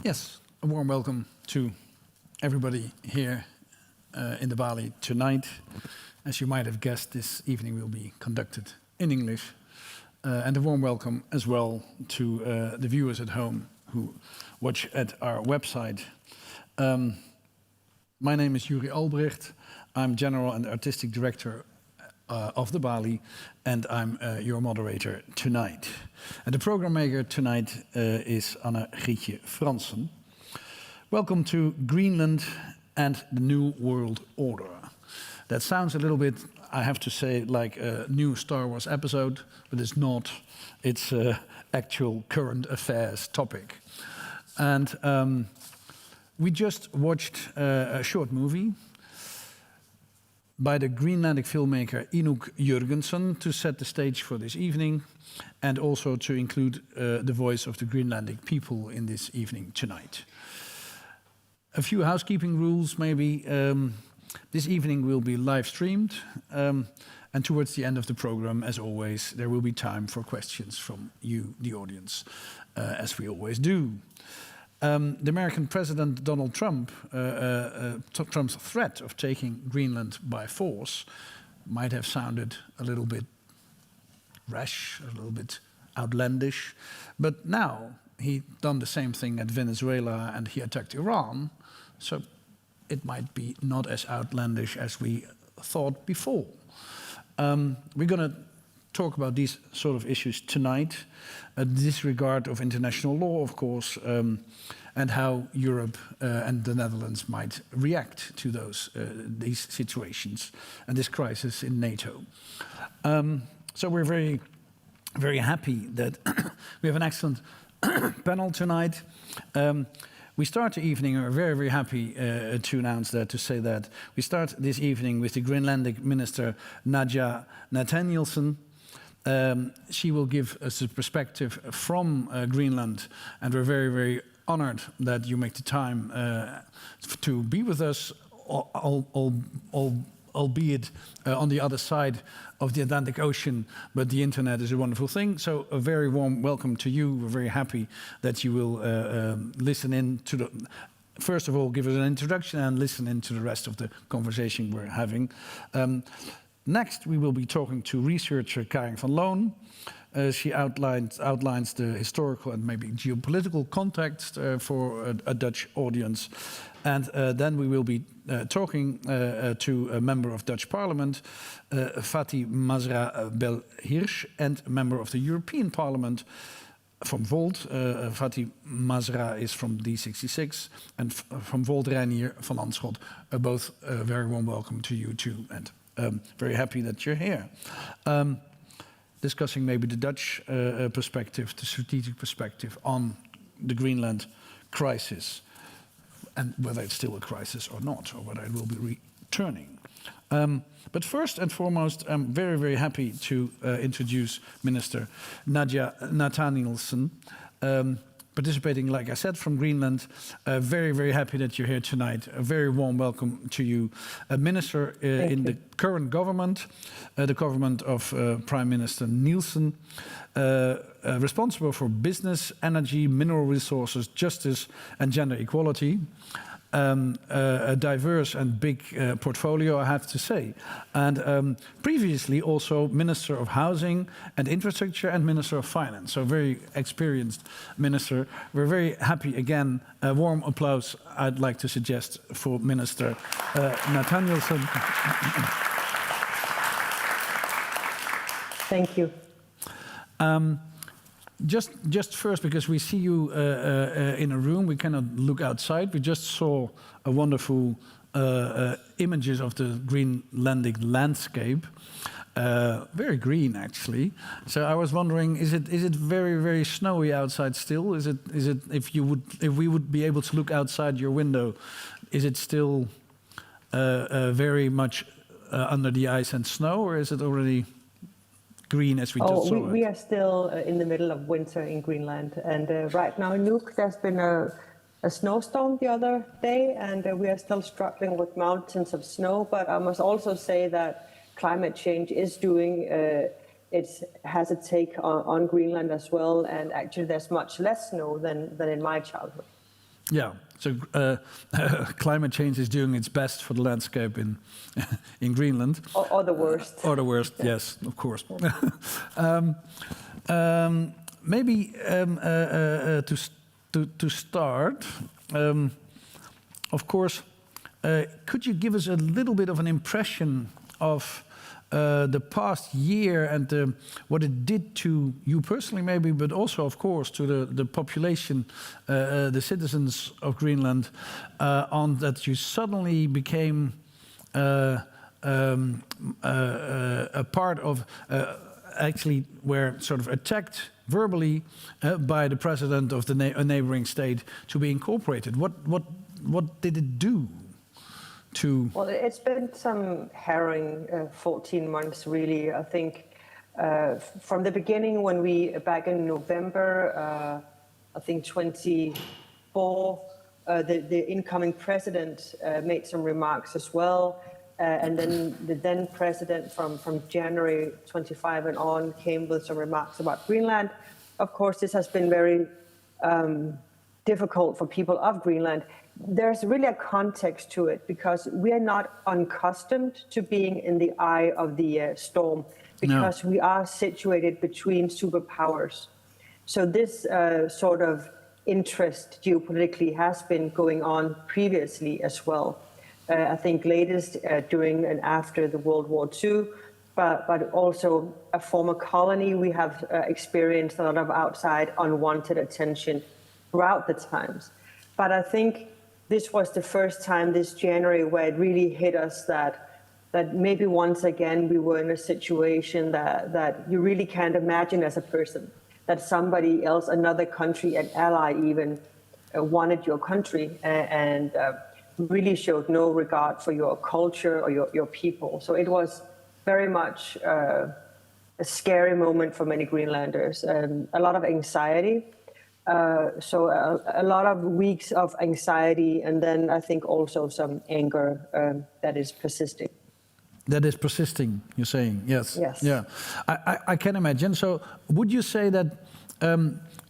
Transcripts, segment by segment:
Yes, a warm welcome to everybody here in the Balie tonight. As you might have guessed, this evening will be conducted in English. And a warm welcome as well to the viewers at home who watch at our website. My name is Juri Albrecht. I'm General and Artistic Director of the Balie, and I'm your moderator tonight. And the program maker tonight is Anne-Grietje Fransen. Welcome to Greenland and the New World Order. That sounds a little bit, I have to say, like a new Star Wars episode, but it's not. It's an actual current affairs topic. And we just watched a short movie by the Greenlandic filmmaker Inuit Jurgensen to set the stage for this evening, and also to include the voice of the Greenlandic people in this evening tonight. A few housekeeping rules maybe. This evening will be live streamed, and towards the end of the program, as always, there will be time for questions from you, the audience, as we always do. The American President Donald Trump, Trump's threat of taking Greenland by force might have sounded a little bit rash, a little bit outlandish. But now he done the same thing at Venezuela and he attacked Iran. So it might be not as outlandish as we thought before. We're going to talk about these sort of issues tonight. Disregard of international law, of course, and how Europe and the Netherlands might react to these situations and this crisis in NATO. So we're very, very happy that we have an excellent panel tonight. We start the evening, we're very, very happy to announce that, to say that. We start this evening with the Greenlandic Minister Nadja Nathanielsen. She will give us a perspective from Greenland, and we're very, very honored that you make the time to be with us, albeit on the other side of the Atlantic Ocean, but the internet is a wonderful thing. So a very warm welcome to you. We're very happy that you will listen in to the, first of all, give us an introduction and listen in to the rest of the conversation we're having. Next, we will be talking to researcher Karin van Loon. She outlines the historical and maybe geopolitical context for a Dutch audience. And then we will be talking to a member of Dutch Parliament, Fatih Mazra Belhirsch, and a member of the European Parliament from Volt. Fatih Mazra is from D66, and from Volt Reinier van Landschot. Both a very warm welcome to you too, and very happy that you're here. Discussing maybe the Dutch perspective, the strategic perspective on the Greenland crisis, and whether it's still a crisis or not, or whether it will be returning. But first and foremost, I'm very, very happy to introduce Minister Nadja Nathanielsen, participating, like I said, from Greenland. Very, very happy that you're here tonight. A very warm welcome to you. A minister in the current government, the government of Prime Minister Nielsen, responsible for business, energy, mineral resources, justice and gender equality. A diverse and big portfolio, I have to say. And previously also Minister of Housing and Infrastructure and Minister of Finance. So very experienced minister. We're very happy again. A warm applause I'd like to suggest for Minister Nathanielsen. Thank you. Just first, because we see you in a room, we cannot look outside. We just saw a wonderful images of the Greenlandic landscape, very green actually. So I was wondering, is it very, very snowy outside still? Is it if we would be able to look outside your window, is it still very much under the ice and snow, or is it already green as we just saw it? We are still in the middle of winter in Greenland, and right now in Nuuk there's been a snowstorm the other day, and we are still struggling with mountains of snow. But I must also say that climate change is doing it has a take on Greenland as well, and actually there's much less snow than in my childhood. Yeah, so climate change is doing its best for the landscape in in Greenland. Or the worst. Or the worst, yes, of course. Maybe to start, of course, could you give us a little bit of an impression of the past year and what it did to you personally, maybe, but also, of course, to the population, the citizens of Greenland, on that you suddenly became a part of, actually, were sort of attacked verbally by the president of the neighboring state to be incorporated. What did it do? Well, it's been some harrowing 14 months, really. I think from the beginning, when back in November, I think 24, the incoming president made some remarks as well. And then the then president from January 25 and on came with some remarks about Greenland. Of course, this has been very difficult for people of Greenland. There's really a context to it because we are not accustomed to being in the eye of the storm because we are situated between superpowers. So this sort of interest geopolitically has been going on previously as well. I think latest during and after the World War II, but also a former colony, we have experienced a lot of outside unwanted attention throughout the times. But I think this was the first time this January where it really hit us that maybe once again we were in a situation that you really can't imagine as a person, that somebody else, another country, an ally even, wanted your country and really showed no regard for your culture or your people. So it was very much a scary moment for many Greenlanders, a lot of anxiety. So a lot of weeks of anxiety, and then I think also some anger that is persisting. That is persisting, you're saying, yes. Yes. Yeah, I can imagine. So would you say that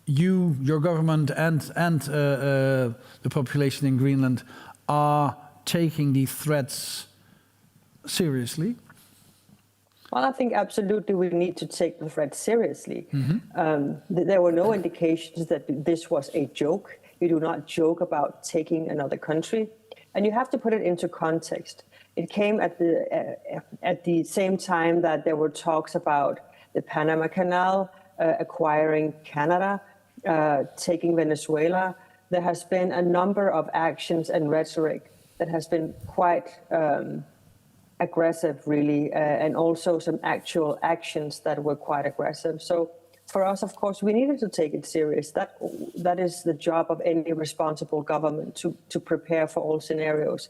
your government and the population in Greenland are taking these threats seriously? Well, I think absolutely we need to take the threat seriously. Mm-hmm. There were no indications that this was a joke. You do not joke about taking another country. And you have to put it into context. It came at the same time that there were talks about the Panama Canal, acquiring Canada, taking Venezuela. There has been a number of actions and rhetoric that has been quite aggressive, really, and also some actual actions that were quite aggressive. So for us, of course, we needed to take it serious. That is the job of any responsible government, to prepare for all scenarios.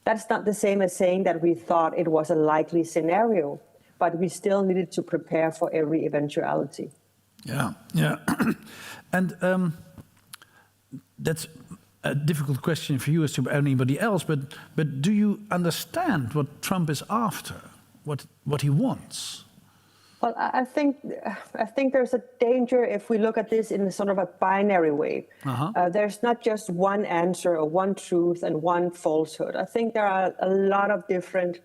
That's not the same as saying that we thought it was a likely scenario, but we still needed to prepare for every eventuality. Yeah, yeah. And that's a difficult question for you as to anybody else, but do you understand what Trump is after, what he wants? Well, I think there's a danger if we look at this in sort of a binary way. There's not just one answer or one truth and one falsehood. I think there are a lot of different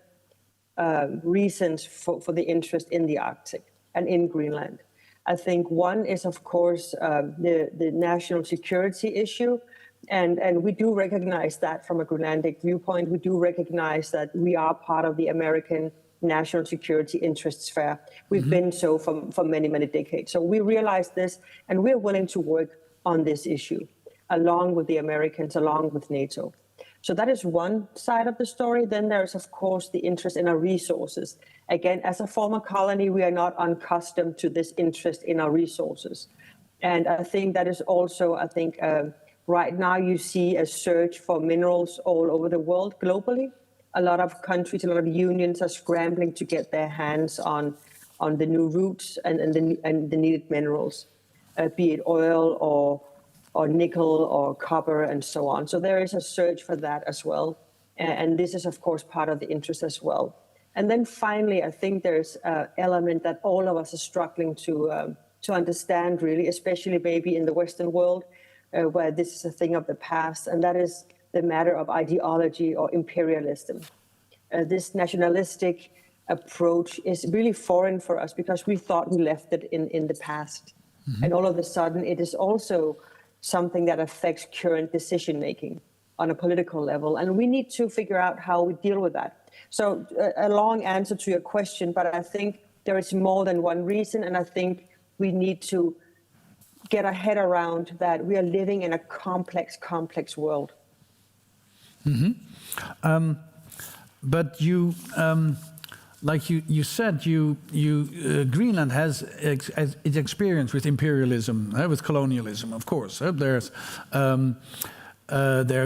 reasons for the interest in the Arctic and in Greenland. I think one is, of course, the national security issue. And we do recognize that from a Greenlandic viewpoint. We do recognize that we are part of the American national security interest sphere. We've been so for many, many decades. So we realize this, and we're willing to work on this issue, along with the Americans, along with NATO. So that is one side of the story. Then there's, of course, the interest in our resources. Again, as a former colony, we are not unaccustomed to this interest in our resources. And I think that is also, right now you see a search for minerals all over the world globally. A lot of countries, a lot of unions are scrambling to get their hands on the new routes and the needed minerals, be it oil or nickel or copper and so on. So there is a search for that as well. And this is, of course, part of the interest as well. And then finally, I think there's an element that all of us are struggling to understand, really, especially maybe in the Western world. where this is a thing of the past, and that is the matter of ideology or imperialism. This nationalistic approach is really foreign for us because we thought we left it in the past. And all of a sudden, it is also something that affects current decision making on a political level. And we need to figure out how we deal with that. So a long answer to your question, but I think there is more than one reason. And I think we need to get our head around that we are living in a complex world. But you, like you said, Greenland has its experience with imperialism, with colonialism, of course. There's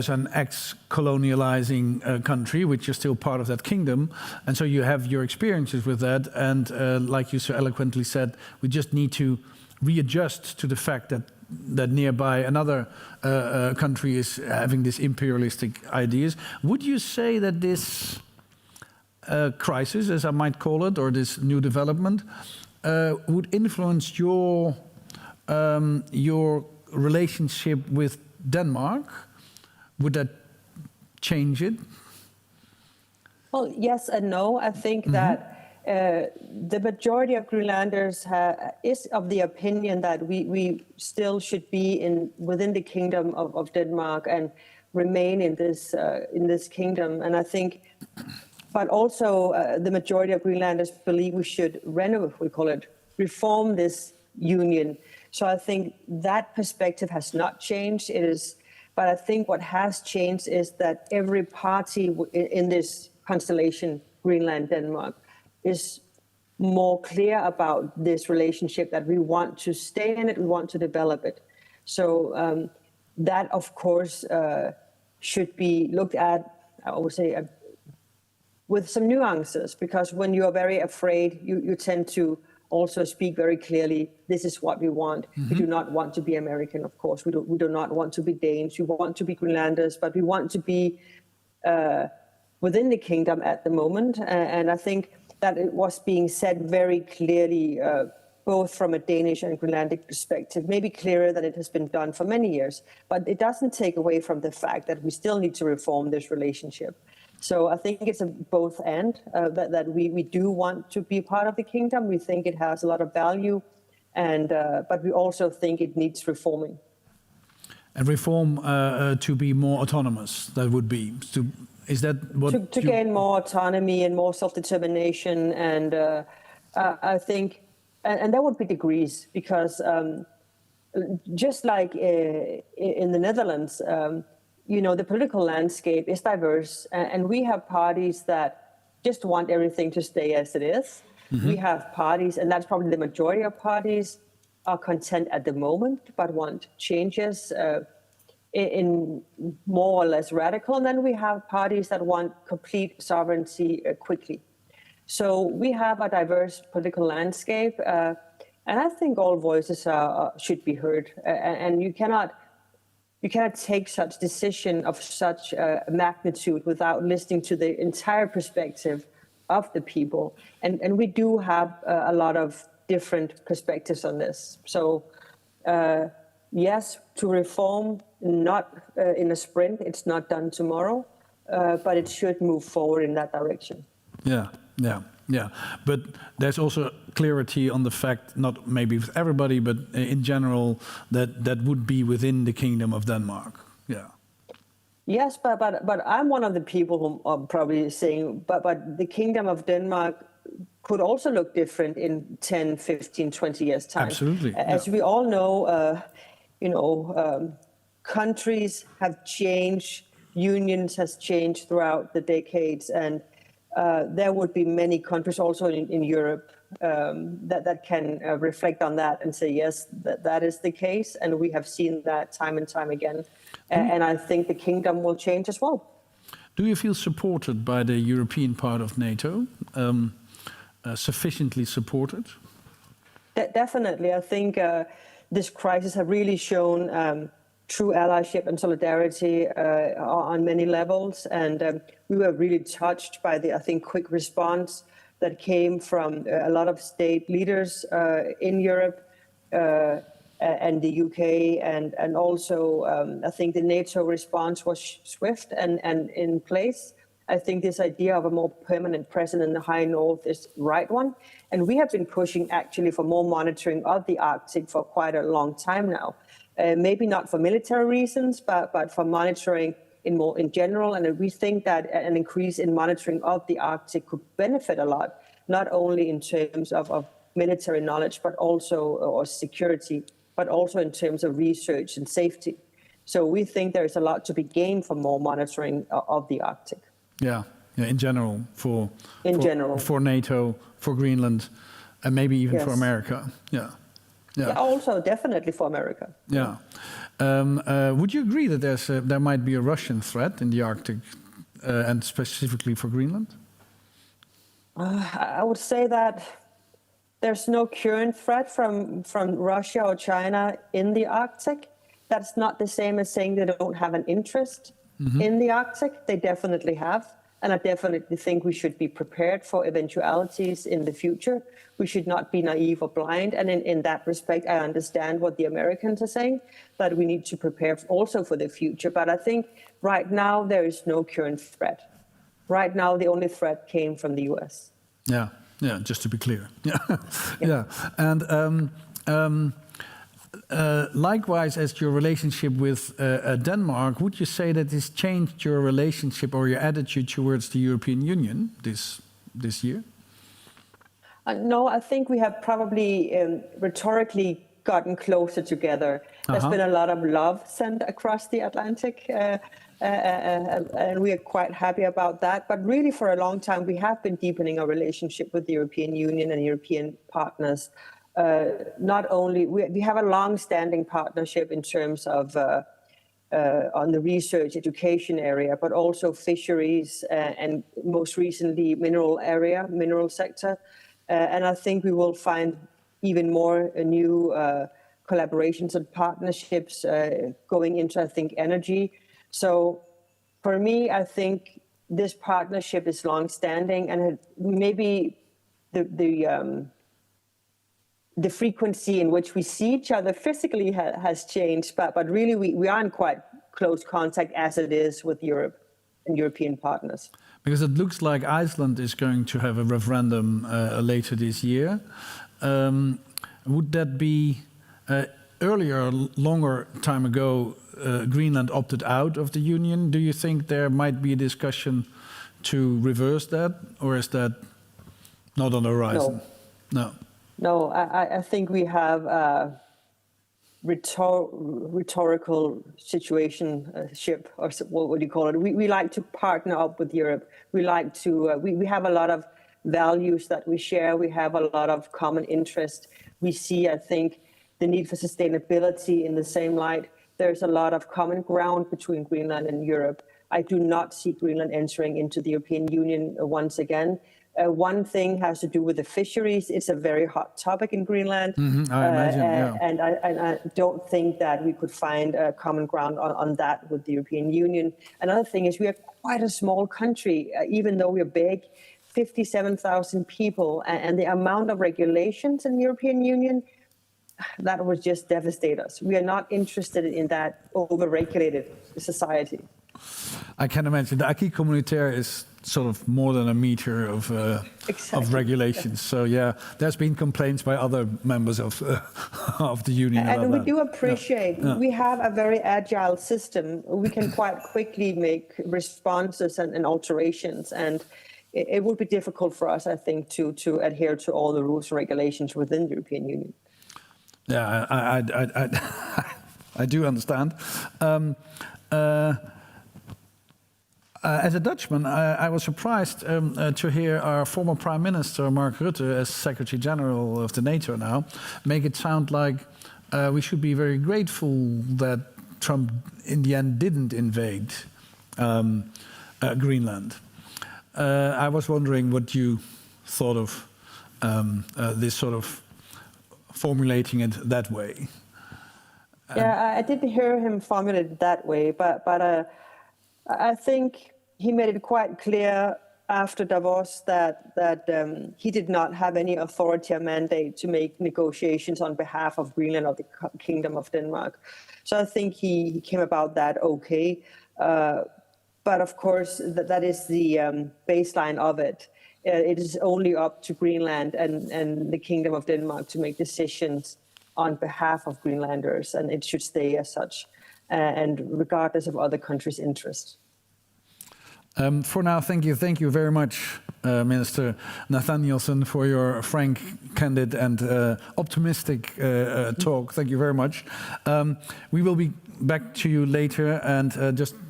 an ex-colonializing country which is still part of that kingdom, and so you have your experiences with that. And like you so eloquently said, we just need to readjust to the fact that nearby another country is having these imperialistic ideas. Would you say that this crisis, as I might call it, or this new development, would influence your relationship with Denmark? Would that change it? Well, yes and no. I think that the majority of Greenlanders is of the opinion that we still should be within the kingdom of Denmark and remain in this kingdom. And I think, but also the majority of Greenlanders believe we should reform this union. So I think that perspective has not changed. But I think what has changed is that every party in this constellation, Greenland, Denmark, is more clear about this relationship, that we want to stay in it, we want to develop it. So that, of course, should be looked at, I would say, with some nuances, because when you are very afraid, you tend to also speak very clearly, this is what we want. We do not want to be American, of course. We do not want to be Danes. We want to be Greenlanders, but we want to be within the kingdom at the moment. And I think that it was being said very clearly, both from a Danish and Greenlandic perspective, maybe clearer than it has been done for many years. But it doesn't take away from the fact that we still need to reform this relationship. So I think it's a both and, that we do want to be part of the kingdom. We think it has a lot of value, but we also think it needs reforming. And reform to be more autonomous, that would be. Is that what to gain more autonomy and more self-determination, and I think, and that would be degrees, because just like in the Netherlands, the political landscape is diverse, and we have parties that just want everything to stay as it is. We have parties, and that's probably the majority of parties, are content at the moment, but want changes in more or less radical. And then we have parties that want complete sovereignty quickly. So we have a diverse political landscape, and I think all voices should be heard. And you cannot take such decision of such magnitude without listening to the entire perspective of the people. And we do have a lot of different perspectives on this. So yes, to reform, not in a sprint, it's not done tomorrow, but it should move forward in that direction. Yeah. But there's also clarity on the fact, not maybe with everybody, but in general, that would be within the Kingdom of Denmark. Yeah. Yes, but I'm one of the people who are probably saying, but the Kingdom of Denmark could also look different in 10, 15, 20 years' time. Absolutely. As we all know, countries have changed, unions has changed throughout the decades, and there would be many countries also in Europe that can reflect on that and say, yes, that is the case, and we have seen that time and time again. And I think the kingdom will change as well. Do you feel supported by the European part of NATO? Sufficiently supported? Definitely. I think this crisis has really shown true allyship and solidarity on many levels. And we were really touched by the, I think, quick response that came from a lot of state leaders in Europe. and the UK, and also I think the NATO response was swift and in place. I think this idea of a more permanent presence in the high north is the right one. And we have been pushing actually for more monitoring of the Arctic for quite a long time now. Maybe not for military reasons, but for monitoring in general. And we think that an increase in monitoring of the Arctic could benefit a lot, not only in terms of military knowledge, but also or security, but also in terms of research and safety. So we think there is a lot to be gained from more monitoring of the Arctic. Yeah, in general, for NATO, for Greenland, and maybe even for America. Yeah, also definitely for America. Yeah. Would you agree that there might be a Russian threat in the Arctic, and specifically for Greenland? I would say that there's no current threat from Russia or China in the Arctic. That's not the same as saying they don't have an interest in the Arctic. They definitely have. And I definitely think we should be prepared for eventualities in the future. We should not be naive or blind. And in that respect, I understand what the Americans are saying, that we need to prepare also for the future. But I think right now there is no current threat. Right now, the only threat came from the US. Yeah, just to be clear. Yeah. And likewise, as your relationship with Denmark, would you say that this changed your relationship or your attitude towards the European Union this year? No, I think we have probably rhetorically gotten closer together. There's been a lot of love sent across the Atlantic, and we are quite happy about that. But really, for a long time, we have been deepening our relationship with the European Union and European partners. Not only we have a long-standing partnership in terms of on the research education area, but also fisheries and most recently mineral sector. And I think we will find even more new collaborations and partnerships going into, I think, energy. So for me, I think this partnership is long-standing, and maybe the frequency in which we see each other physically has changed, but really we are in quite close contact as it is with Europe and European partners. Because it looks like Iceland is going to have a referendum later this year. Would that be earlier, longer time ago, Greenland opted out of the Union? Do you think there might be a discussion to reverse that, or is that not on the horizon? No, I think we have a rhetorical situationship, or what would you call it? We like to partner up with Europe. We like to. We have a lot of values that we share. We have a lot of common interest. We see, I think, the need for sustainability in the same light. There's a lot of common ground between Greenland and Europe. I do not see Greenland entering into the European Union once again. One thing has to do with the fisheries. It's a very hot topic in Greenland. I imagine, yeah. And I don't think that we could find a common ground on that with the European Union. Another thing is we are quite a small country, even though we're big, 57,000 people. And the amount of regulations in the European Union, that would just devastate us. We are not interested in that over-regulated society. I can imagine. The acquis communautaire is sort of more than a meter of regulations. So yeah, there's been complaints by other members of the union. And we do appreciate, we have a very agile system. We can quite quickly make responses and alterations. And it would be difficult for us, I think, to adhere to all the rules and regulations within the European Union. Yeah, I do understand. As a Dutchman, I was surprised to hear our former Prime Minister, Mark Rutte, as Secretary General of the NATO now, make it sound like we should be very grateful that Trump in the end didn't invade Greenland. I was wondering what you thought of this sort of formulating it that way. Yeah, I didn't hear him formulate it that way, but I think he made it quite clear after Davos that he did not have any authority or mandate to make negotiations on behalf of Greenland or the Kingdom of Denmark. So I think he came about that okay. But of course, that is the baseline of it. It is only up to Greenland and the Kingdom of Denmark to make decisions on behalf of Greenlanders, and it should stay as such, and regardless of other countries' interests. For now, thank you very much, Minister Nathanielsen, for your frank, candid, and optimistic talk. Thank you very much. We will be back to you later, and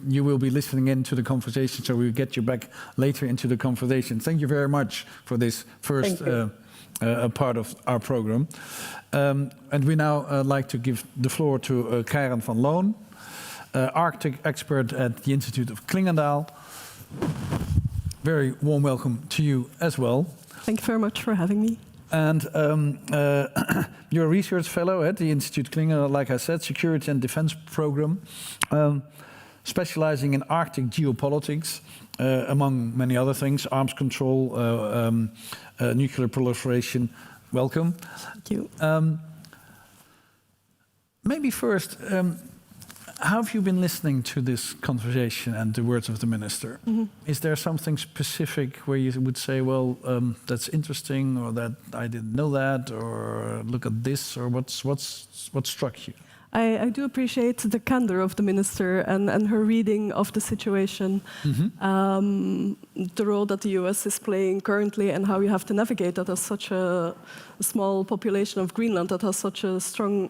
you will be listening in to the conversation, so we'll get you back later into the conversation. Thank you very much for this first part of our program. And we now like to give the floor to Karen van Loon, Arctic expert at the Institute of Klingendahl. Very warm welcome to you as well. Thank you very much for having me. And you're a research fellow at the Institute Klingendahl, like I said, Security and Defense Program, specializing in Arctic geopolitics, among many other things, arms control, nuclear proliferation. Welcome. Thank you. Maybe first, how have you been listening to this conversation and the words of the minister? Mm-hmm. Is there something specific where you would say, well, that's interesting, or that I didn't know that, or look at this, or what struck you? I do appreciate the candor of the minister and her reading of the situation, the role that the US is playing currently, and how you have to navigate that as such a small population of Greenland that has such a strong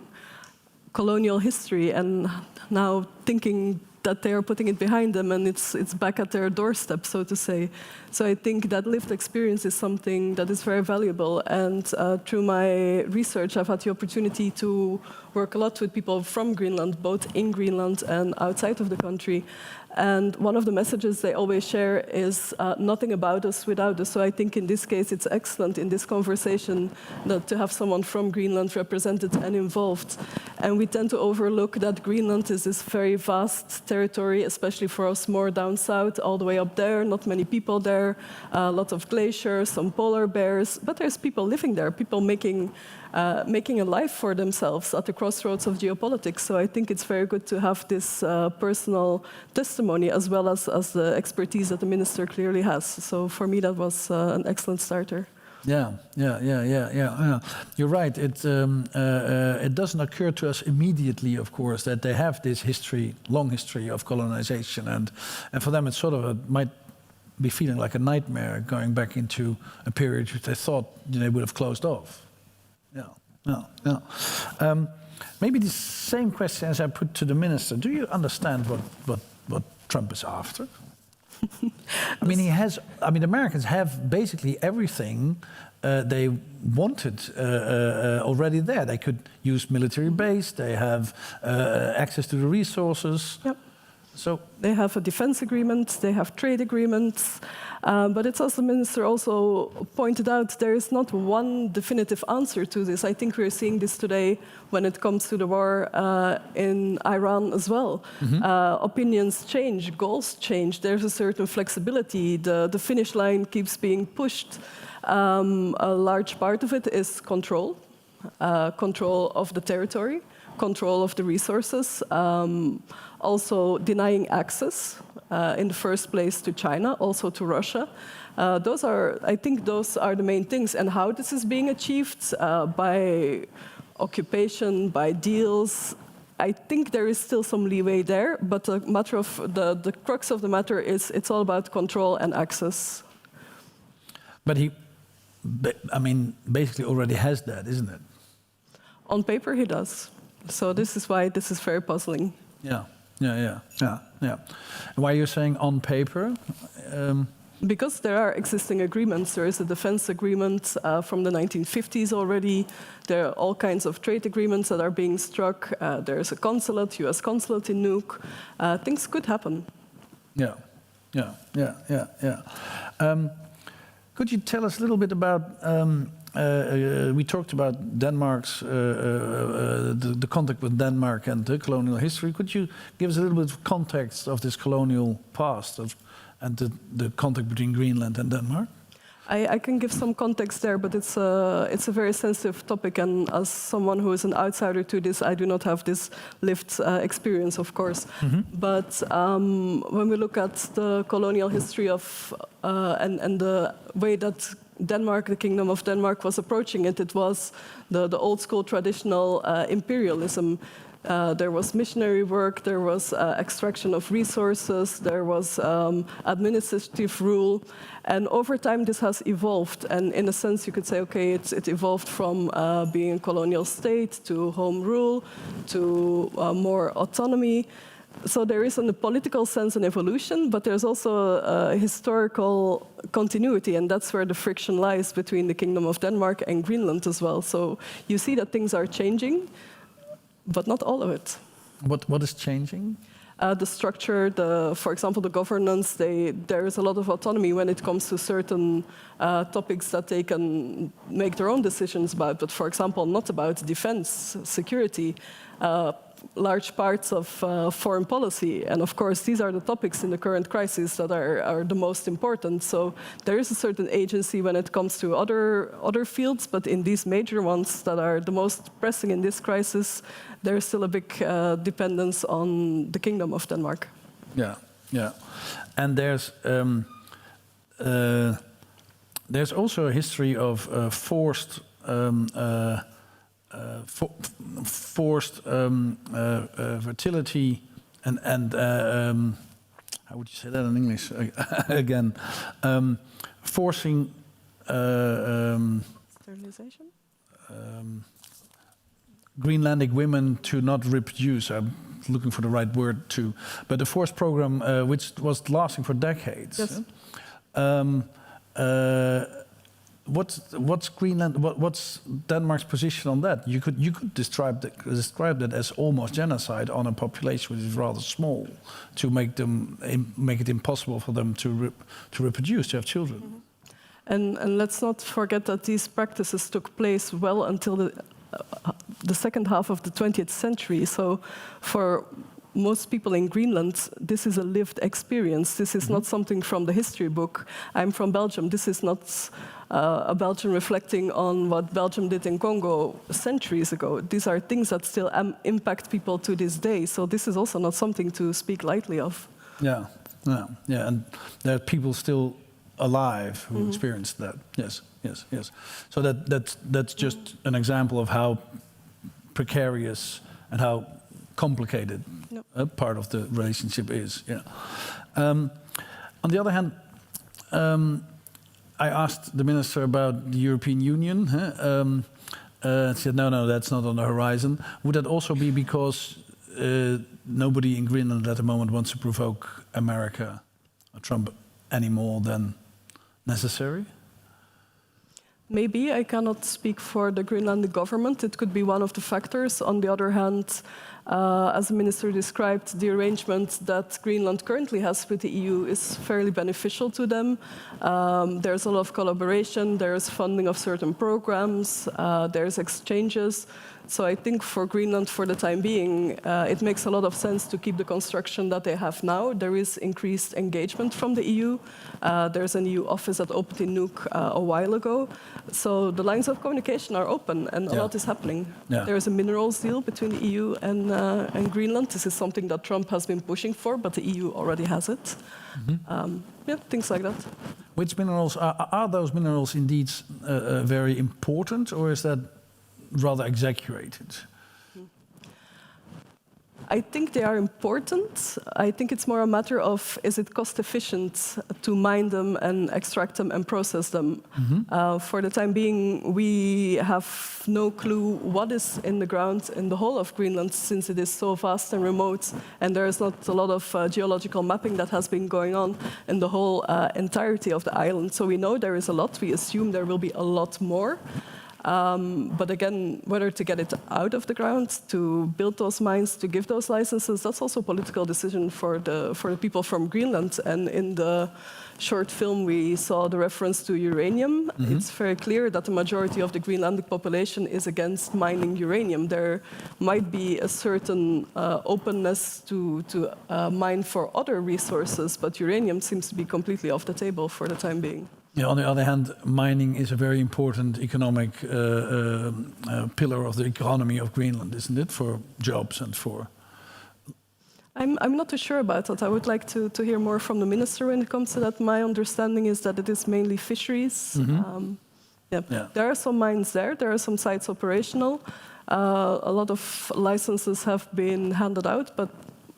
colonial history, and now thinking that they are putting it behind them and it's back at their doorstep, so to say. So I think that lived experience is something that is very valuable, and through my research I've had the opportunity to work a lot with people from Greenland, both in Greenland and outside of the country. And one of the messages they always share is nothing about us without us. So I think in this case it's excellent in this conversation that to have someone from Greenland represented and involved. And we tend to overlook that Greenland is this very vast territory, especially for us more down south, all the way up there, not many people there, a lot of glaciers, some polar bears, but there's people living there, people making a life for themselves at the crossroads of geopolitics. So I think it's very good to have this personal testimony as well as the expertise that the minister clearly has. So for me, that was an excellent starter. Yeah. You're right. It doesn't occur to us immediately, of course, that they have this long history of colonization, and for them, it's sort of might be feeling like a nightmare going back into a period which they thought they would have closed off. Yeah. Maybe the same question as I put to the minister. Do you understand what Trump is after? I mean, the Americans have basically everything they wanted already there. They could use military base. They have access to the resources. Yep. So they have a defense agreement, they have trade agreements, but it's as the minister also pointed out, there is not one definitive answer to this. I think we're seeing this today when it comes to the war in Iran as well. Mm-hmm. Opinions change, goals change, there's a certain flexibility, the finish line keeps being pushed. A large part of it is control of the territory, control of the resources, also denying access in the first place to China, also to Russia. I think those are the main things. And how this is being achieved by occupation, by deals, I think there is still some leeway there, but the matter of the crux of the matter is it's all about control and access. But basically already has that, isn't it? On paper, he does. So this is why this is very puzzling. Yeah. And why you're saying on paper? Because there are existing agreements. There is a defense agreement from the 1950s already. There are all kinds of trade agreements that are being struck. There is a consulate, U.S. consulate in Nuuk. Things could happen. Yeah. Could you tell us a little bit about? We talked about Denmark's the contact with Denmark and the colonial history. Could you give us a little bit of context of this colonial past of and the contact between Greenland and Denmark? I can give some context there, but it's a very sensitive topic, and as someone who is an outsider to this, I do not have this lived experience, of course. But when we look at the colonial history of and the way that Denmark, the Kingdom of Denmark, was approaching it, it was the old school traditional imperialism. There was missionary work, there was extraction of resources, there was administrative rule, and over time this has evolved. And in a sense, you could say, okay, it evolved from being a colonial state to home rule to more autonomy. So there is, in the political sense, an evolution, but there's also a historical continuity, and that's where the friction lies between the Kingdom of Denmark and Greenland as well. So you see that things are changing, but not all of it. What is changing? The structure, for example, the governance, there is a lot of autonomy when it comes to certain topics that they can make their own decisions about, but for example, not about defense, security, large parts of foreign policy. And of course, these are the topics in the current crisis that are the most important. So there is a certain agency when it comes to other fields, but in these major ones that are the most pressing in this crisis, there is still a big dependence on the Kingdom of Denmark. Yeah, yeah. And there's also a history of forced fertility and how would you say that in English again? Forcing Sterilization? Greenlandic women to not reproduce. I'm looking for the right word too, but the forced program, which was lasting for decades. Yes. What's Greenland? What's Denmark's position on that? You could describe that as almost genocide on a population which is rather small, to make it impossible for them to reproduce, to have children. And let's not forget that these practices took place well until the second half of the 20th century. So for most people in Greenland, this is a lived experience. This is not something from the history book. I'm from Belgium. This is not a Belgian reflecting on what Belgium did in Congo centuries ago. These are things that still impact people to this day. So this is also not something to speak lightly of. Yeah, yeah, yeah. And there are people still alive who experienced that. Yes, yes, yes. So that's just an example of how precarious and how complicated a part of the relationship is. Yeah. On the other hand, I asked the minister about the European Union. She said, no, that's not on the horizon. Would that also be because nobody in Greenland at the moment wants to provoke America or Trump any more than necessary? Maybe. I cannot speak for the Greenlandic government. It could be one of the factors. On the other hand, as the minister described, the arrangement that Greenland currently has with the EU is fairly beneficial to them. There's a lot of collaboration, there's funding of certain programs, there's exchanges. So I think for Greenland, for the time being, it makes a lot of sense to keep the construction that they have now. There is increased engagement from the EU. There's a new office that opened in Nuuk a while ago. So the lines of communication are open and a lot is happening. Yeah. There is a minerals deal between the EU and Greenland. This is something that Trump has been pushing for, but the EU already has it. Things like that. Which minerals, are those minerals indeed very important, or is that rather exaggerated? I think they are important. I think it's more a matter of, is it cost efficient to mine them and extract them and process them? For the time being, we have no clue what is in the ground in the whole of Greenland, since it is so vast and remote, and there is not a lot of geological mapping that has been going on in the whole entirety of the island. So we know there is a lot. We assume there will be a lot more. But again, whether to get it out of the ground, to build those mines, to give those licenses, that's also a political decision for the people from Greenland. And in the short film, we saw the reference to uranium. It's very clear that the majority of the Greenlandic population is against mining uranium. There might be a certain openness to mine for other resources, but uranium seems to be completely off the table for the time being. Yeah, on the other hand, mining is a very important economic pillar of the economy of Greenland, isn't it, for jobs and for... I'm not too sure about that. I would like to hear more from the minister when it comes to that. My understanding is that it is mainly fisheries. There are some mines there. There are some sites operational. A lot of licenses have been handed out, but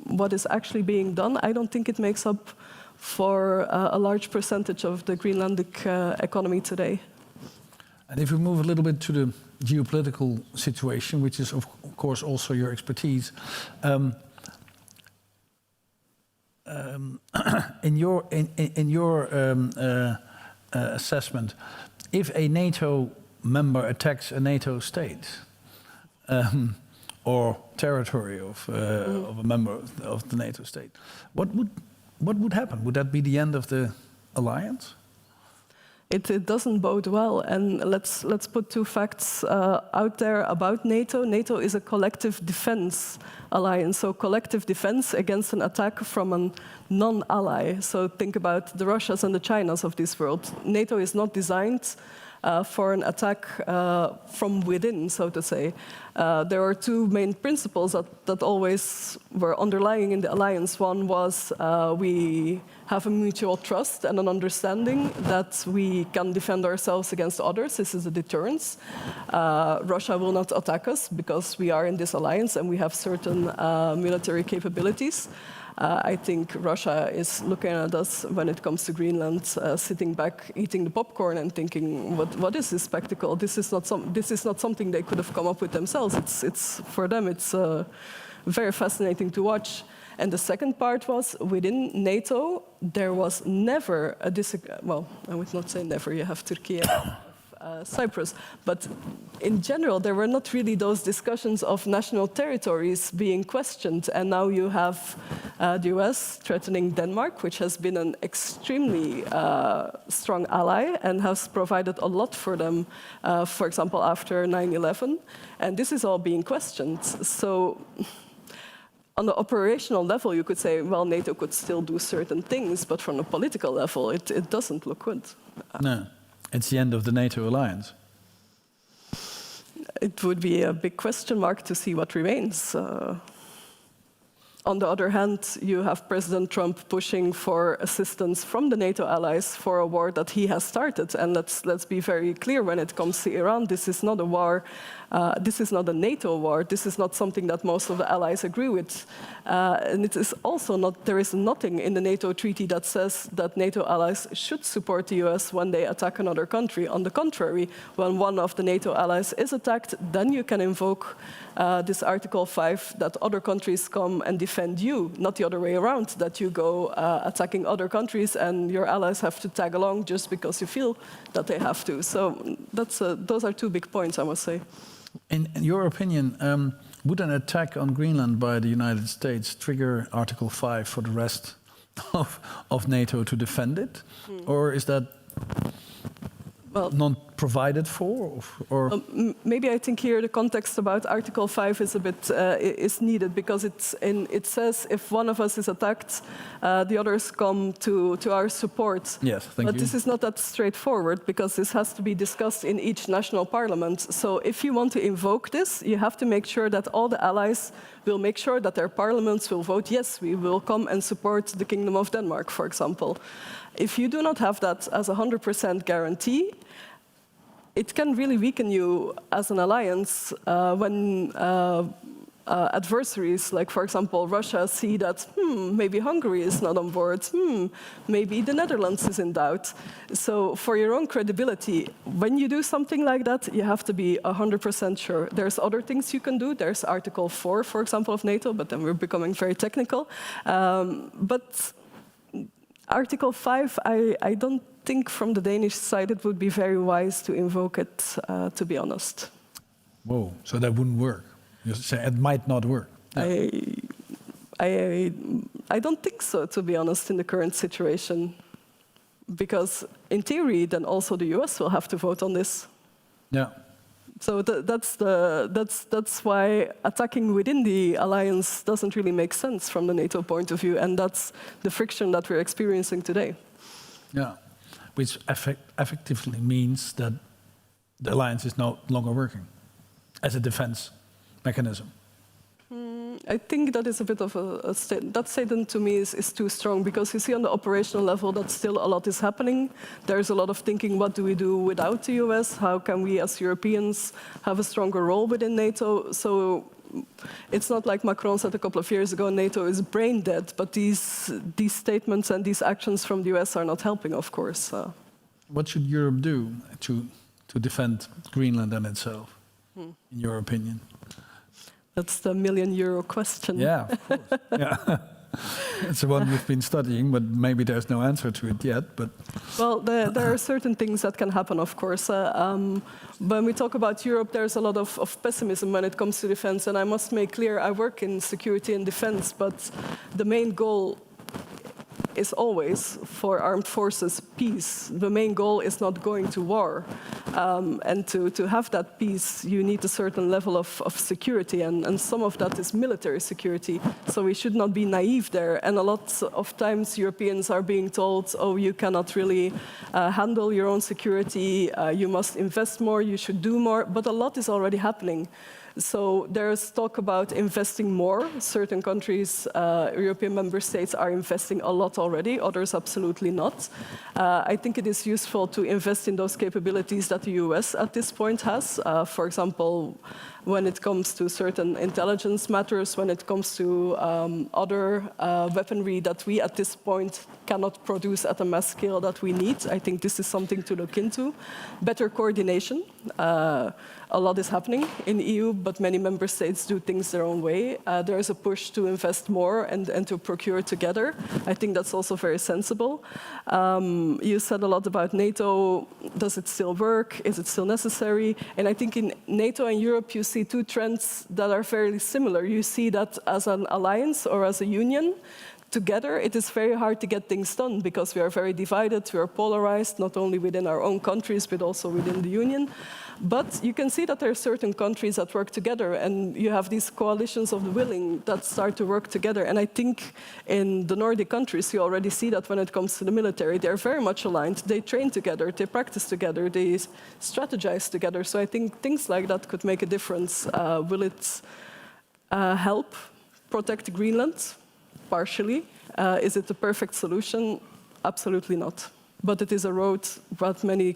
what is actually being done, I don't think it makes up for a large percentage of the Greenlandic economy today. And if we move a little bit to the geopolitical situation, which is of course also your expertise, in your assessment, if a NATO member attacks a NATO state or territory of a member of the NATO state, what would happen? Would that be the end of the alliance? It doesn't bode well, and let's put two facts out there about NATO. NATO is a collective defense alliance, so collective defense against an attack from a non-ally. So think about the Russias and the Chinas of this world. NATO is not designed for an attack from within, so to say. There are two main principles that always were underlying in the alliance. One was we have a mutual trust and an understanding that we can defend ourselves against others. This is a deterrence. Russia will not attack us because we are in this alliance and we have certain military capabilities. I think Russia is looking at us when it comes to Greenland, sitting back, eating the popcorn and thinking, what is this spectacle? This is not something they could have come up with themselves. It's for them, it's very fascinating to watch. And the second part was, within NATO, there was never a well, I would not say never, you have Turkey, Cyprus, but in general, there were not really those discussions of national territories being questioned. And now you have the US threatening Denmark, which has been an extremely strong ally and has provided a lot for them, for example, after 9/11. And this is all being questioned. So on the operational level, you could say, well, NATO could still do certain things, but from a political level, it doesn't look good. No. It's the end of the NATO alliance. It would be a big question mark to see what remains. On the other hand, you have President Trump pushing for assistance from the NATO allies for a war that he has started. And let's be very clear when it comes to Iran. This is not a war. This is not a NATO war. This is not something that most of the allies agree with. And it is also not, there is nothing in the NATO treaty that says that NATO allies should support the US when they attack another country. On the contrary, when one of the NATO allies is attacked, then you can invoke this Article 5 that other countries come and defend you, not the other way around, that you go attacking other countries and your allies have to tag along just because you feel that they have to. So those are two big points, I must say. In your opinion, would an attack on Greenland by the United States trigger Article 5 for the rest of NATO to defend it? Or is that not provided for? Or maybe I think here the context about Article 5 is a bit is needed, because it says if one of us is attacked, the others come to our support. Yes, thank you. But this is not that straightforward, because this has to be discussed in each national parliament. So if you want to invoke this, you have to make sure that all the allies will make sure that their parliaments will vote, yes, we will come and support the Kingdom of Denmark, for example. If you do not have that as a 100% guarantee, it can really weaken you as an alliance when adversaries, like for example Russia, see that maybe Hungary is not on board, maybe the Netherlands is in doubt. So for your own credibility, when you do something like that, you have to be 100% sure. There's other things you can do. There's Article 4, for example, of NATO, but then we're becoming very technical. But Article 5, I don't think from the Danish side it would be very wise to invoke it, to be honest. Whoa, so that wouldn't work. You say it might not work. Yeah. I don't think so, to be honest, in the current situation. Because in theory, then also the US will have to vote on this. Yeah. So that's why attacking within the alliance doesn't really make sense from the NATO point of view, and that's the friction that we're experiencing today. Yeah, which effectively means that the alliance is no longer working as a defense mechanism. I think that is a bit of a statement. That statement to me is too strong, because you see on the operational level that still a lot is happening. There's a lot of thinking, what do we do without the US? How can we as Europeans have a stronger role within NATO? So it's not like Macron said a couple of years ago, NATO is brain dead, but these statements and these actions from the US are not helping, of course. What should Europe do to defend Greenland and itself, in your opinion? That's the million-euro question. Yeah, of course. Yeah. It's the one we've been studying, but maybe there's no answer to it yet. But well, there are certain things that can happen, of course. When we talk about Europe, there's a lot of pessimism when it comes to defense. And I must make clear, I work in security and defense, but the main goal is always for armed forces peace. The main goal is not going to war. And to have that peace, you need a certain level of security, and some of that is military security. So we should not be naive there. And a lot of times Europeans are being told, oh, you cannot really handle your own security, you must invest more, you should do more. But a lot is already happening. So there's talk about investing more. Certain countries, European member states, are investing a lot already, others absolutely not. I think it is useful to invest in those capabilities that the US at this point has. For example, when it comes to certain intelligence matters, when it comes to other weaponry that we at this point cannot produce at a mass scale that we need. I think this is something to look into. Better coordination. A lot is happening in the EU, but many member states do things their own way. There is a push to invest more and to procure together. I think that's also very sensible. You said a lot about NATO. Does it still work? Is it still necessary? And I think in NATO and Europe, you see two trends that are fairly similar. You see that as an alliance or as a union, together, it is very hard to get things done because we are very divided, we are polarized, not only within our own countries, but also within the Union. But you can see that there are certain countries that work together, and you have these coalitions of the willing that start to work together. And I think in the Nordic countries, you already see that when it comes to the military, they're very much aligned. They train together, they practice together, they strategize together. So I think things like that could make a difference. Will it help protect Greenland? Partially. Is it the perfect solution? Absolutely not. But it is a road that many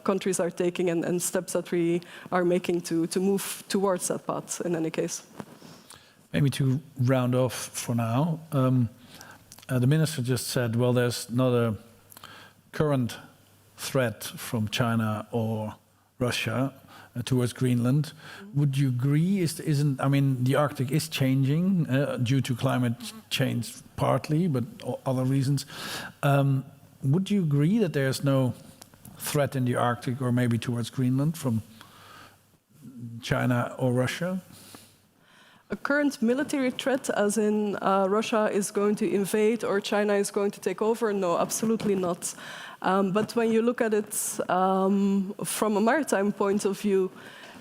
countries are taking and steps that we are making to move towards that path in any case. Maybe to round off for now, the minister just said, well, there's not a current threat from China or Russia towards Greenland. Would you agree? I mean, the Arctic is changing due to climate change partly, but other reasons. Would you agree that there's no threat in the Arctic or maybe towards Greenland from China or Russia? A current military threat, as in Russia is going to invade or China is going to take over? No, absolutely not. But when you look at it from a maritime point of view,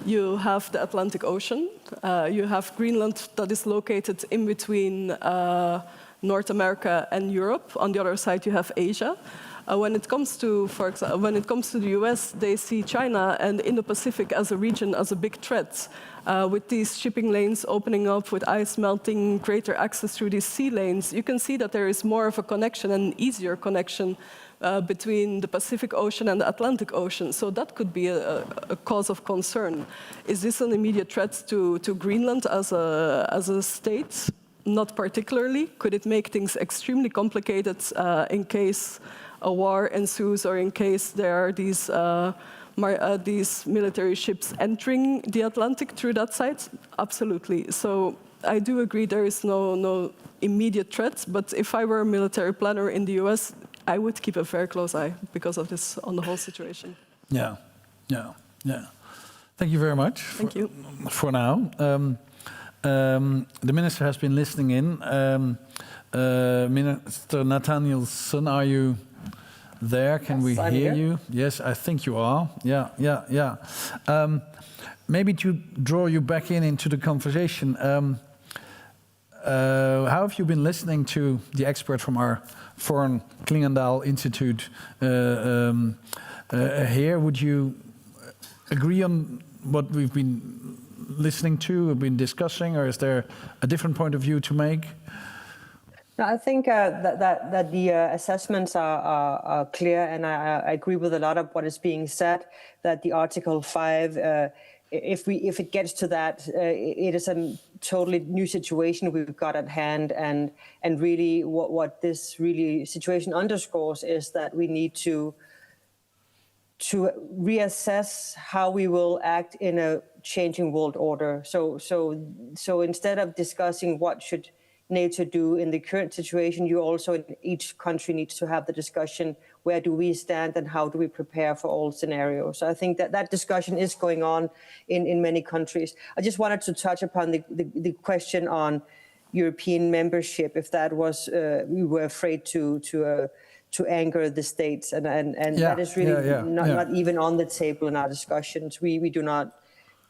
you have the Atlantic Ocean. You have Greenland that is located in between North America and Europe. On the other side, you have Asia. When it comes to, for example, when it comes to the US, they see China and Indo-Pacific as a region as a big threat. With these shipping lanes opening up, with ice melting, greater access through these sea lanes, you can see that there is more of a connection, an easier connection between the Pacific Ocean and the Atlantic Ocean. So that could be a cause of concern. Is this an immediate threat to Greenland as a state? Not particularly. Could it make things extremely complicated in case a war ensues or in case there are these military ships entering the Atlantic through that site? Absolutely. So I do agree there is no immediate threat, but if I were a military planner in the US, I would keep a very close eye because of this on the whole situation. Yeah. Thank you very much. Thank you. For now. The minister has been listening in. Minister Nathanielson, are you there? Can we hear you? Yes, I think you are. Yeah. Maybe to draw you back into the conversation, how have you been listening to the expert from our Foreign Klingendahl Institute here? Would you agree on what we've been listening to, have been discussing, or is there a different point of view to make? No, I think that the assessments are clear, and I agree with a lot of what is being said. That the Article 5, if it gets to that, it is a totally new situation we've got at hand, and really what this really situation underscores is that we need to reassess how we will act in a changing world order. So instead of discussing what should NATO do in the current situation, you also, each country needs to have the discussion, where do we stand and how do we prepare for all scenarios? So I think that discussion is going on in many countries. I just wanted to touch upon the question on European membership, if that was, we were afraid to anger the states, and that is really not even on the table in our discussions. We do not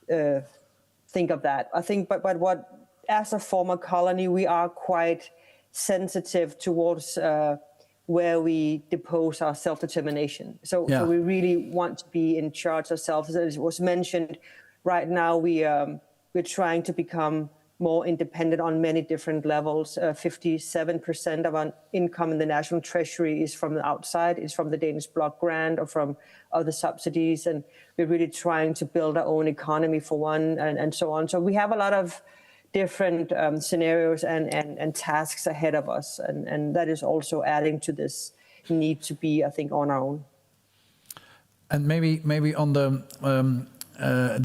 think of that. I think, but what, as a former colony, we are quite sensitive towards where we depose our self-determination. So we really want to be in charge ourselves. As it was mentioned, right now we're trying to become more independent on many different levels. 57% of our income in the national treasury is from the outside. It's from the Danish block grant or from other subsidies. And we're really trying to build our own economy for one, and so on. So we have a lot of different scenarios and tasks ahead of us. And that is also adding to this need to be, I think, on our own. And maybe on the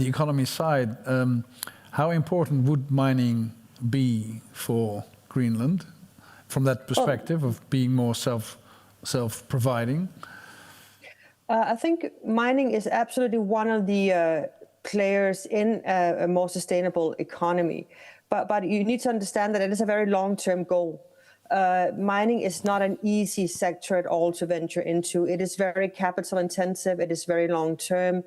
economy side, how important would mining be for Greenland from that perspective of being more self-providing? I think mining is absolutely one of the players in a more sustainable economy. But you need to understand that it is a very long-term goal. Mining is not an easy sector at all to venture into. It is very capital intensive. It is very long-term.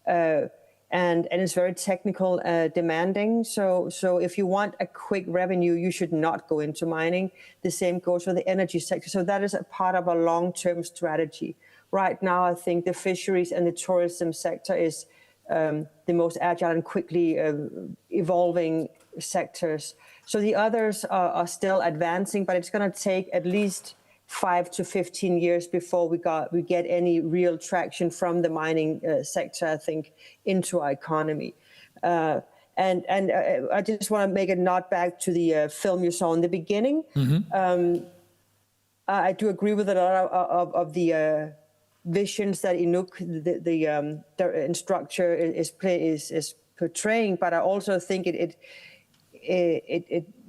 And it's very technical, demanding. So if you want a quick revenue, you should not go into mining. The same goes for the energy sector. So that is a part of a long-term strategy. Right now, I think the fisheries and the tourism sector is the most agile and quickly evolving sectors. So the others are still advancing, but it's going to take at least 5 to 15 years before we get any real traction from the mining sector, I think, into our economy. And I just want to make a nod back to the film you saw in the beginning. Mm-hmm. I do agree with a lot of the visions that Inuit, the structure is portraying, but I also think it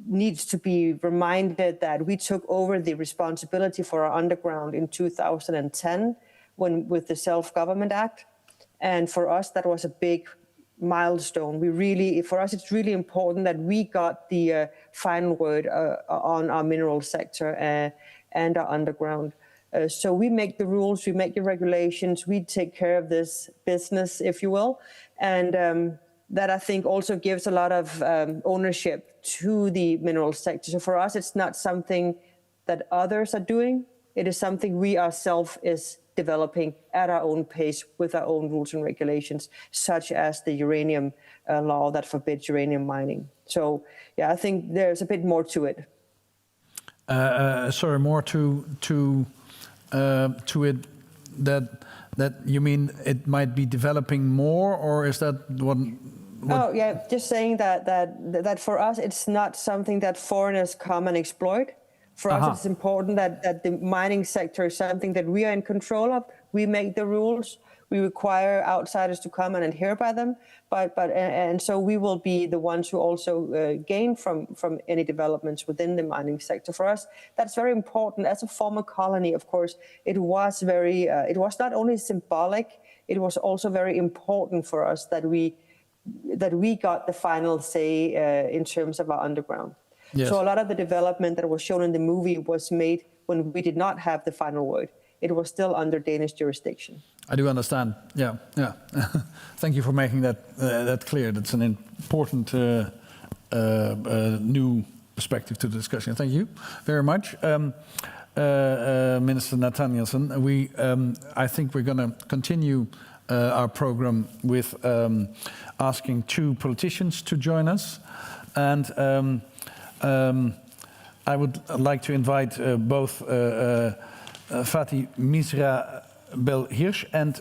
needs to be reminded that we took over the responsibility for our underground in 2010 with the Self-Government Act. And for us, that was a big milestone. For us, it's really important that we got the final word on our mineral sector and our underground. So we make the rules, we make the regulations, we take care of this business, if you will. And that, I think, also gives a lot of ownership to the mineral sector. So for us, it's not something that others are doing. It is something we ourselves is developing at our own pace with our own rules and regulations, such as the uranium law that forbids uranium mining. So, yeah, I think there's a bit more to it. Sorry, more to it that you mean it might be developing more, or is that what? Oh yeah, just saying that for us it's not something that foreigners come and exploit. For us, it's important that the mining sector is something that we are in control of. We make the rules. We require outsiders to come and adhere by them. And so we will be the ones who also gain from any developments within the mining sector. For us, that's very important. As a former colony, of course, it was not only symbolic, it was also very important for us that we got the final say in terms of our underground. Yes. So a lot of the development that was shown in the movie was made when we did not have the final word. It was still under Danish jurisdiction. I do understand. Yeah. Thank you for making that clear. That's an important new perspective to the discussion. Thank you very much, Minister Nathanielsen. I think we're going to continue our program with asking two politicians to join us, and I would like to invite both Fatih Misra Bel-Hirsch and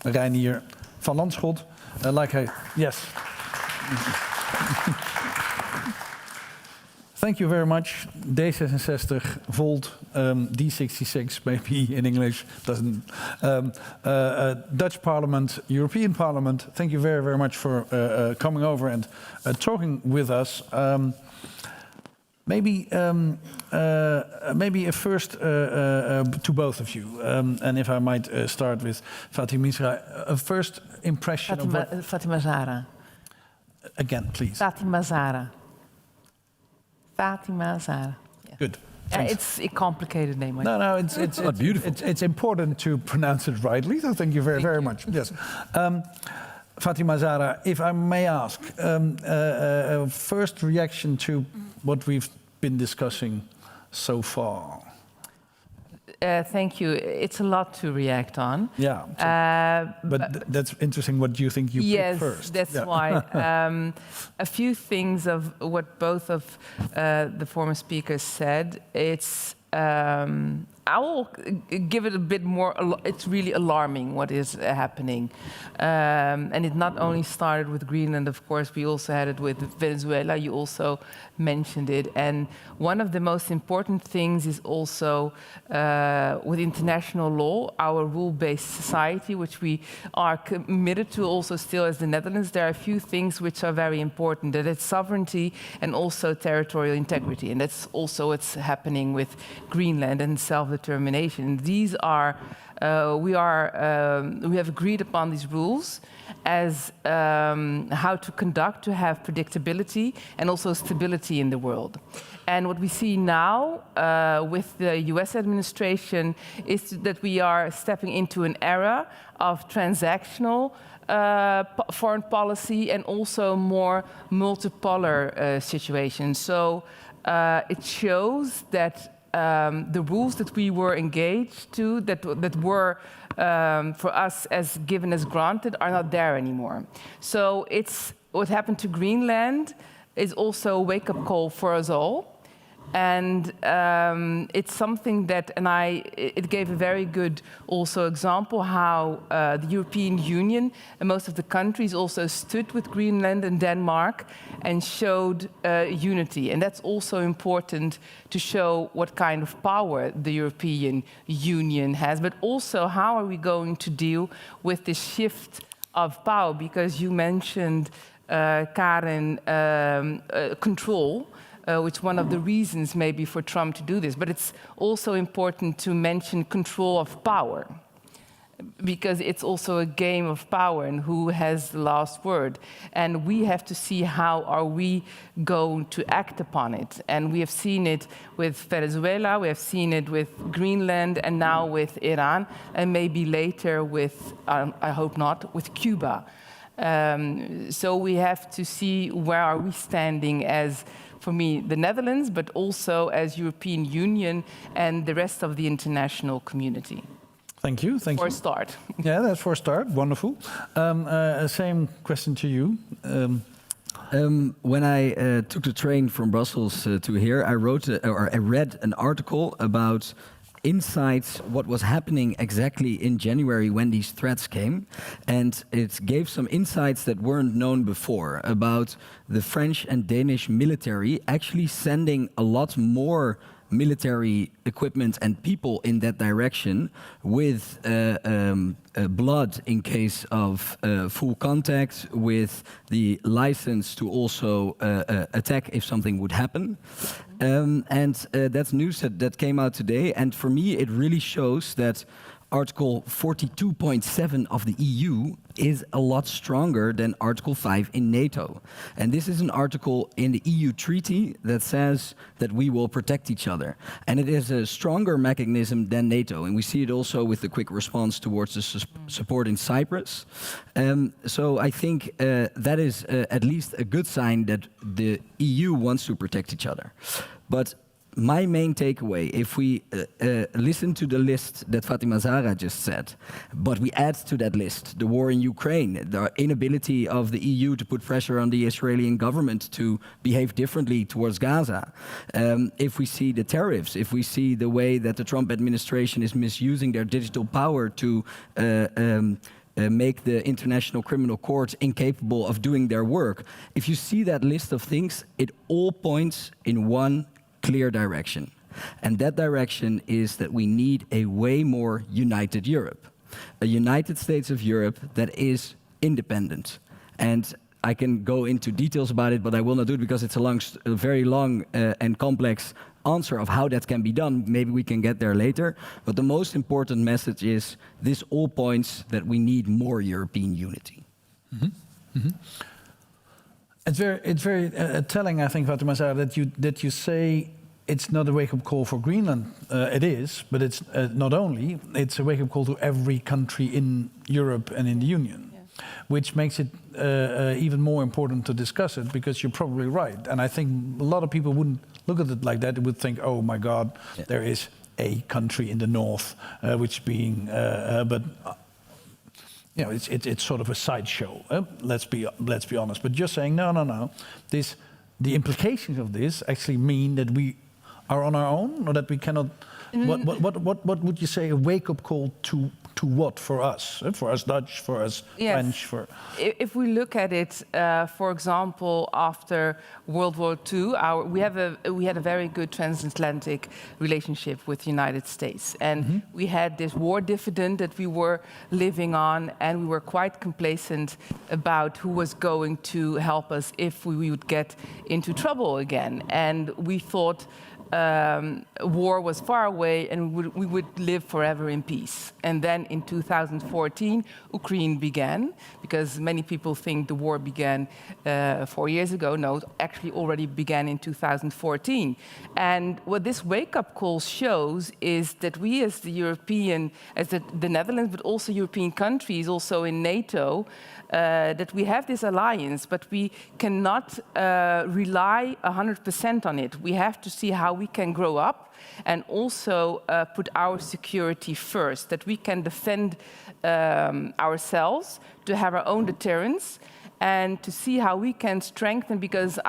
Reinier van Landschot. Yes. Thank you very much. D66, Volt, D66, maybe in English, doesn't. Dutch Parliament, European Parliament, thank you very, very much for coming over and talking with us. Maybe a first to both of you, and if I might start with Fatih Misra, a first impression of what... Fatima Zahra. Again, please. Fatima Zahra. Fatima Zahra. Yeah. Good. It's a complicated name. No, it's beautiful. It's important to pronounce it rightly, so thank you very, very much. Yes. Fatima Zahra, if I may ask, first reaction to what we've been discussing so far. Thank you. It's a lot to react on. Yeah. But that's interesting. What do you think you picked first? Yes, that's why. A few things of what both of the former speakers said. I will give it a bit more. It's really alarming what is happening, and it not only started with Greenland. Of course, we also had it with Venezuela. You also mentioned it, and one of the most important things is also with international law, our rule-based society, which we are committed to. Also, still as the Netherlands, there are a few things which are very important. That it's sovereignty and also territorial integrity, and that's also what's happening with Greenland and self-determination. These are we have agreed upon these rules as how to conduct, to have predictability and also stability in the world. And what we see now with the US administration is that we are stepping into an era of transactional foreign policy and also more multipolar situations. So it shows that the rules that we were engaged to, that were for us as given as granted, are not there anymore. So it's what happened to Greenland is also a wake-up call for us all. And it's something that, it gave a very good also example how the European Union and most of the countries also stood with Greenland and Denmark and showed unity. And that's also important to show what kind of power the European Union has, but also how are we going to deal with this shift of power? Because you mentioned, Karen, control. Which one of the reasons maybe for Trump to do this. But it's also important to mention control of power, because it's also a game of power and who has the last word. And we have to see how are we going to act upon it. And we have seen it with Venezuela, we have seen it with Greenland, and now with Iran, and maybe later with, I hope not, with Cuba. So we have to see where are we standing as, for me, the Netherlands, but also as European Union and the rest of the international community. Thank you. For a start. Yeah, that's for a start. Wonderful. Same question to you. When I took the train from Brussels to here, I read an article about insights what was happening exactly in January when these threats came, and it gave some insights that weren't known before about the French and Danish military actually sending a lot more military equipment and people in that direction with blood in case of full contact, with the license to also attack if something would happen. That's news that came out today, and for me it really shows that Article 42.7 of the EU is a lot stronger than Article 5 in NATO. And this is an article in the EU treaty that says that we will protect each other. And it is a stronger mechanism than NATO. And we see it also with the quick response towards the support in Cyprus. So I think that is at least a good sign that the EU wants to protect each other. But my main takeaway, if we listen to the list that Fatima Zahra just said, but we add to that list the war in Ukraine, the inability of the EU to put pressure on the Israeli government to behave differently towards Gaza, if we see the tariffs, if we see the way that the Trump administration is misusing their digital power to make the International Criminal Court incapable of doing their work, if you see that list of things, it all points in one clear direction. And that direction is that we need a way more united Europe. A United States of Europe that is independent. And I can go into details about it, but I will not do it because it's a very long and complex answer of how that can be done. Maybe we can get there later. But the most important message is this all points that we need more European unity. Mm-hmm. Mm-hmm. It's very telling, I think, Fatima Zahra, that you say it's not a wake-up call for Greenland. It is, but it's not only. It's a wake-up call to every country in Europe and in the Union, which makes it even more important to discuss it, because you're probably right. And I think a lot of people wouldn't look at it like that. They would think, oh my God, there is a country in the north which is being... but you know, it's sort of a sideshow. Let's be honest. But you're saying no. The implications of this actually mean that we are on our own, or that we cannot. What would you say a wake-up call to what for us? For us Dutch, for us French, for. If we look at it, for example, after World War II, we had a very good transatlantic relationship with the United States, and we had this war dividend that we were living on, and we were quite complacent about who was going to help us if we would get into trouble again, and we thought war was far away and we would live forever in peace. And then in 2014, Ukraine began, because many people think the war began 4 years ago. No, it actually already began in 2014. And what this wake-up call shows is that we as the European, as the Netherlands, but also European countries, also in NATO, that we have this alliance, but we cannot rely 100% on it. We have to see how we can grow up and also put our security first, that we can defend ourselves, to have our own deterrence, and to see how we can strengthen, because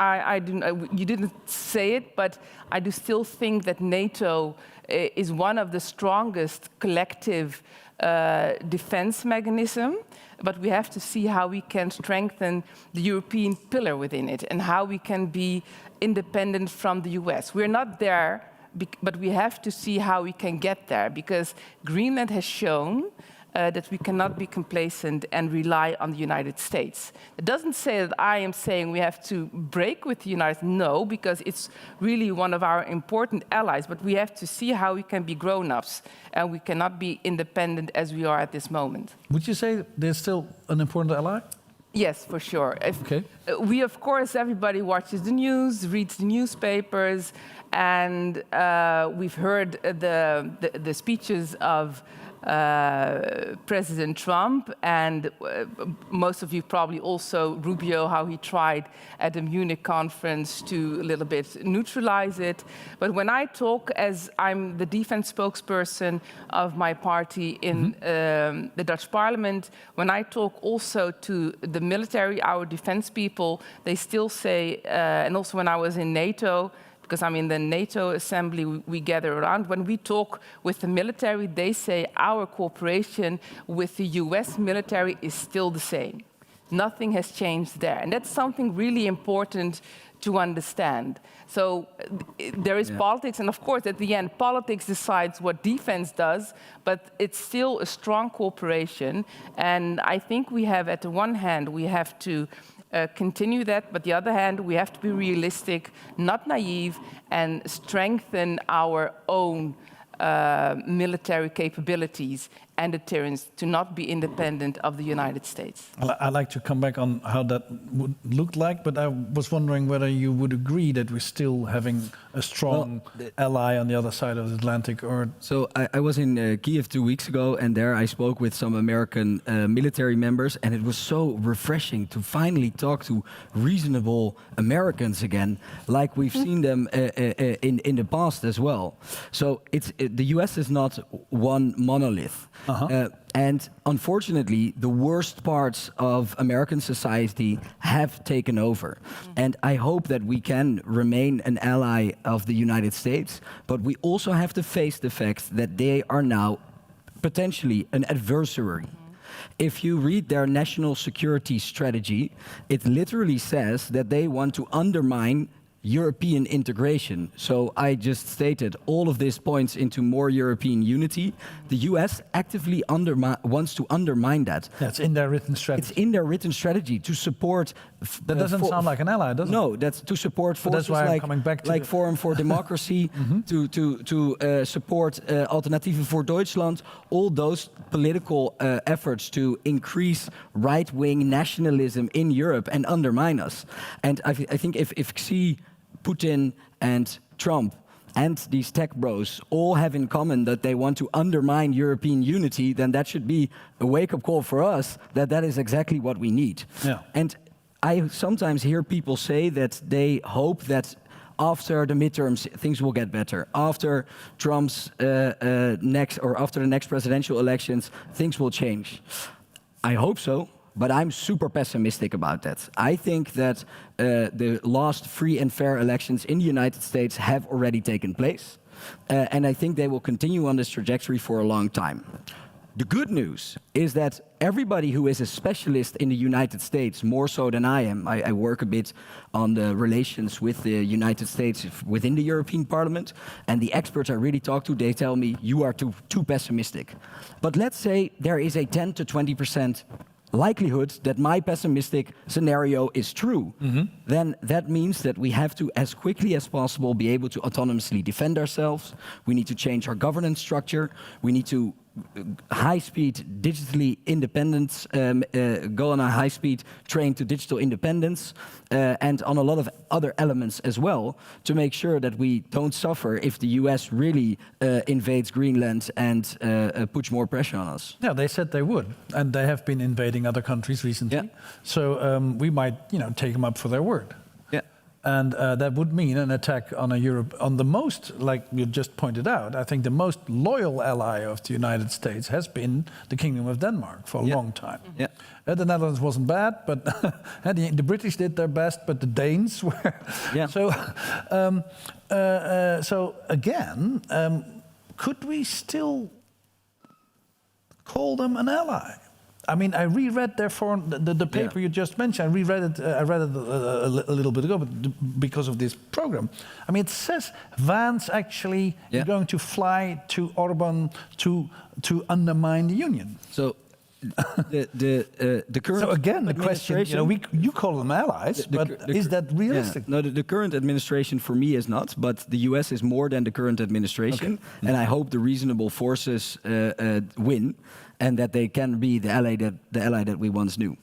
you didn't say it, but I do still think that NATO is one of the strongest collective defense mechanism, but we have to see how we can strengthen the European pillar within it and how we can be independent from the US. We're not there, but we have to see how we can get there, because Greenland has shown that we cannot be complacent and rely on the United States. It doesn't say that I am saying we have to break with the United States. No, because it's really one of our important allies, but we have to see how we can be grown-ups, and we cannot be independent as we are at this moment. Would you say they're still an important ally? Yes, for sure. We, of course, everybody watches the news, reads the newspapers, and we've heard the speeches of President Trump, and most of you probably also Rubio, how he tried at the Munich conference to a little bit neutralize it. But when I talk, as I'm the defense spokesperson of my party in the Dutch parliament, when I talk also to the military, our defense people, they still say, and also when I was in NATO, Because, I mean, the NATO assembly we gather around, when we talk with the military, they say our cooperation with the US military is still the same. Nothing has changed there. And that's something really important to understand. So there is politics, and of course, at the end, politics decides what defense does, but it's still a strong cooperation. And I think we have, at the one hand, we have to continue that, but the other hand, we have to be realistic, not naive, and strengthen our own military capabilities and deterrence to not be independent of the United States. I'd like to come back on how that would look like, but I was wondering whether you would agree that we're still having a strong ally on the other side of the Atlantic, or... So I was in Kiev 2 weeks ago, and there I spoke with some American military members, and it was so refreshing to finally talk to reasonable Americans again, like we've seen them in the past as well. So the US is not one monolith. And unfortunately, the worst parts of American society have taken over. And I hope that we can remain an ally of the United States, but we also have to face the fact that they are now potentially an adversary. If you read their national security strategy, it literally says that they want to undermine European integration. So I just stated all of this points into more European unity. The US actively wants to undermine that. That's in their written strategy. It's in their written strategy to support... That doesn't sound like an ally, does it? No, that's to support forces like Forum for Democracy, to support Alternatieven voor Duitsland, all those political efforts to increase right-wing nationalism in Europe and undermine us. And I think if Xi, Putin and Trump and these tech bros all have in common that they want to undermine European unity, then that should be a wake-up call for us that is exactly what we need. Yeah. And I sometimes hear people say that they hope that after the midterms things will get better. After Trump's after the next presidential elections, things will change. I hope so. But I'm super pessimistic about that. I think that the last free and fair elections in the United States have already taken place. And I think they will continue on this trajectory for a long time. The good news is that everybody who is a specialist in the United States, more so than I am, I work a bit on the relations with the United States within the European Parliament, and the experts I really talk to, they tell me, you are too pessimistic. But let's say there is a 10 to 20% likelihood that my pessimistic scenario is true, then that means that we have to, as quickly as possible, be able to autonomously defend ourselves. We need to change our governance structure. We need to high-speed digitally independence, go on a high-speed train to digital independence, and on a lot of other elements as well, to make sure that we don't suffer if the US really invades Greenland and puts more pressure on us. Yeah, they said they would, and they have been invading other countries recently. Yeah. So we might, take them up for their word. And that would mean an attack on Europe, on the most, like you just pointed out, I think the most loyal ally of the United States has been the Kingdom of Denmark for a long time. Yeah. The Netherlands wasn't bad, but the British did their best, but the Danes were. Yeah. So again, could we still call them an ally? I mean, I reread their the paper you just mentioned. I reread it. I read it a little bit ago, but because of this program, I mean, it says Vance actually is going to fly to Orban to undermine the union. So the current. So again, the question, you call them allies, but is that realistic? Yeah. No, the current administration for me is not, but the US is more than the current administration, and I hope the reasonable forces win. And that they can be the ally that we once knew.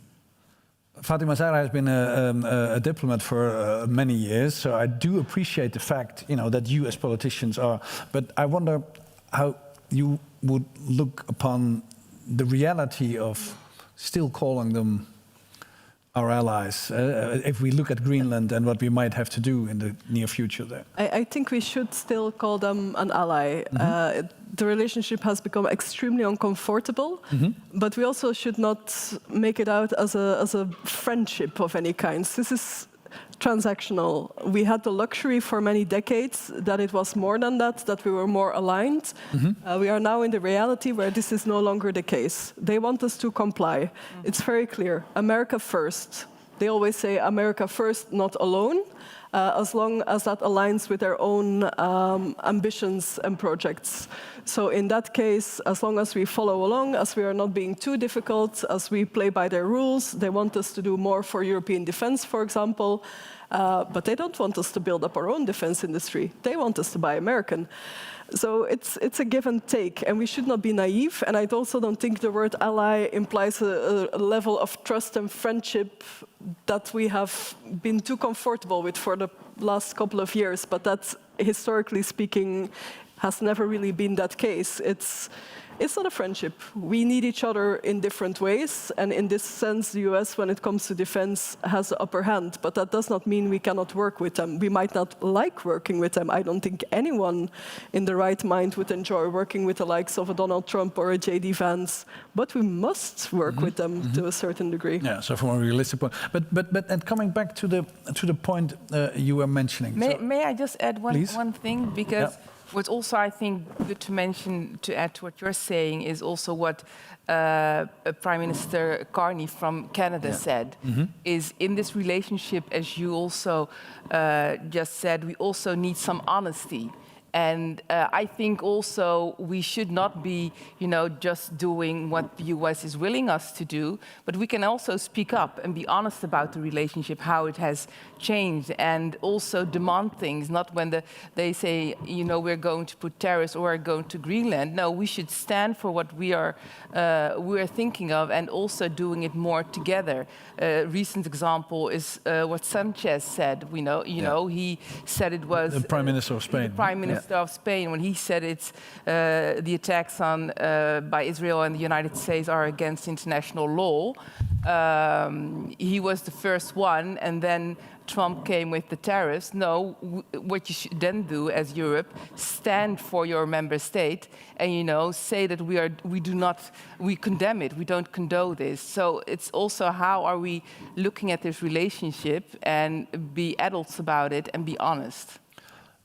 Fatima Zahra has been a diplomat for many years, so I do appreciate the fact, that you as politicians are. But I wonder how you would look upon the reality of still calling them our allies, if we look at Greenland and what we might have to do in the near future there. I think we should still call them an ally. The relationship has become extremely uncomfortable, but we also should not make it out as a friendship of any kind. This is transactional. We had the luxury for many decades that it was more than that we were more aligned. We are now in the reality where this is no longer the case. They want us to comply. It's very clear. America first. They always say America first, not alone, as long as that aligns with their own ambitions and projects. So in that case, as long as we follow along, as we are not being too difficult, as we play by their rules, they want us to do more for European defense, for example, but they don't want us to build up our own defense industry. They want us to buy American. So it's a give and take, and we should not be naive. And I also don't think the word ally implies a level of trust and friendship that we have been too comfortable with for the last couple of years. But that, historically speaking, has never really been that case. It's not a friendship. We need each other in different ways, and in this sense, the US, when it comes to defense, has the upper hand, but that does not mean we cannot work with them. We might not like working with them. I don't think anyone in the right mind would enjoy working with the likes of a Donald Trump or a J.D. Vance, but we must work with them to a certain degree. Yeah, so from a realistic point. But and coming back to the point you were mentioning. May I just add one thing? Because what's also, I think, good to mention, to add to what you're saying, is also what Prime Minister Carney from Canada said, is in this relationship, as you also just said, we also need some honesty. And I think also we should not be, just doing what the US is willing us to do, but we can also speak up and be honest about the relationship, how it has changed, and also demand things, not when they say, we're going to put tariffs or we're going to Greenland. No, we should stand for what we're thinking of, and also doing it more together. A recent example is what Sanchez said. He said it was the Prime Minister of Spain. The Prime Minister of Spain, when he said it's the attacks by Israel and the United States are against international law. He was the first one, and then Trump came with the tariffs. No, what you should then do as Europe, stand for your member state, and say that we condemn it, we don't condone this. So it's also, how are we looking at this relationship, and be adults about it and be honest.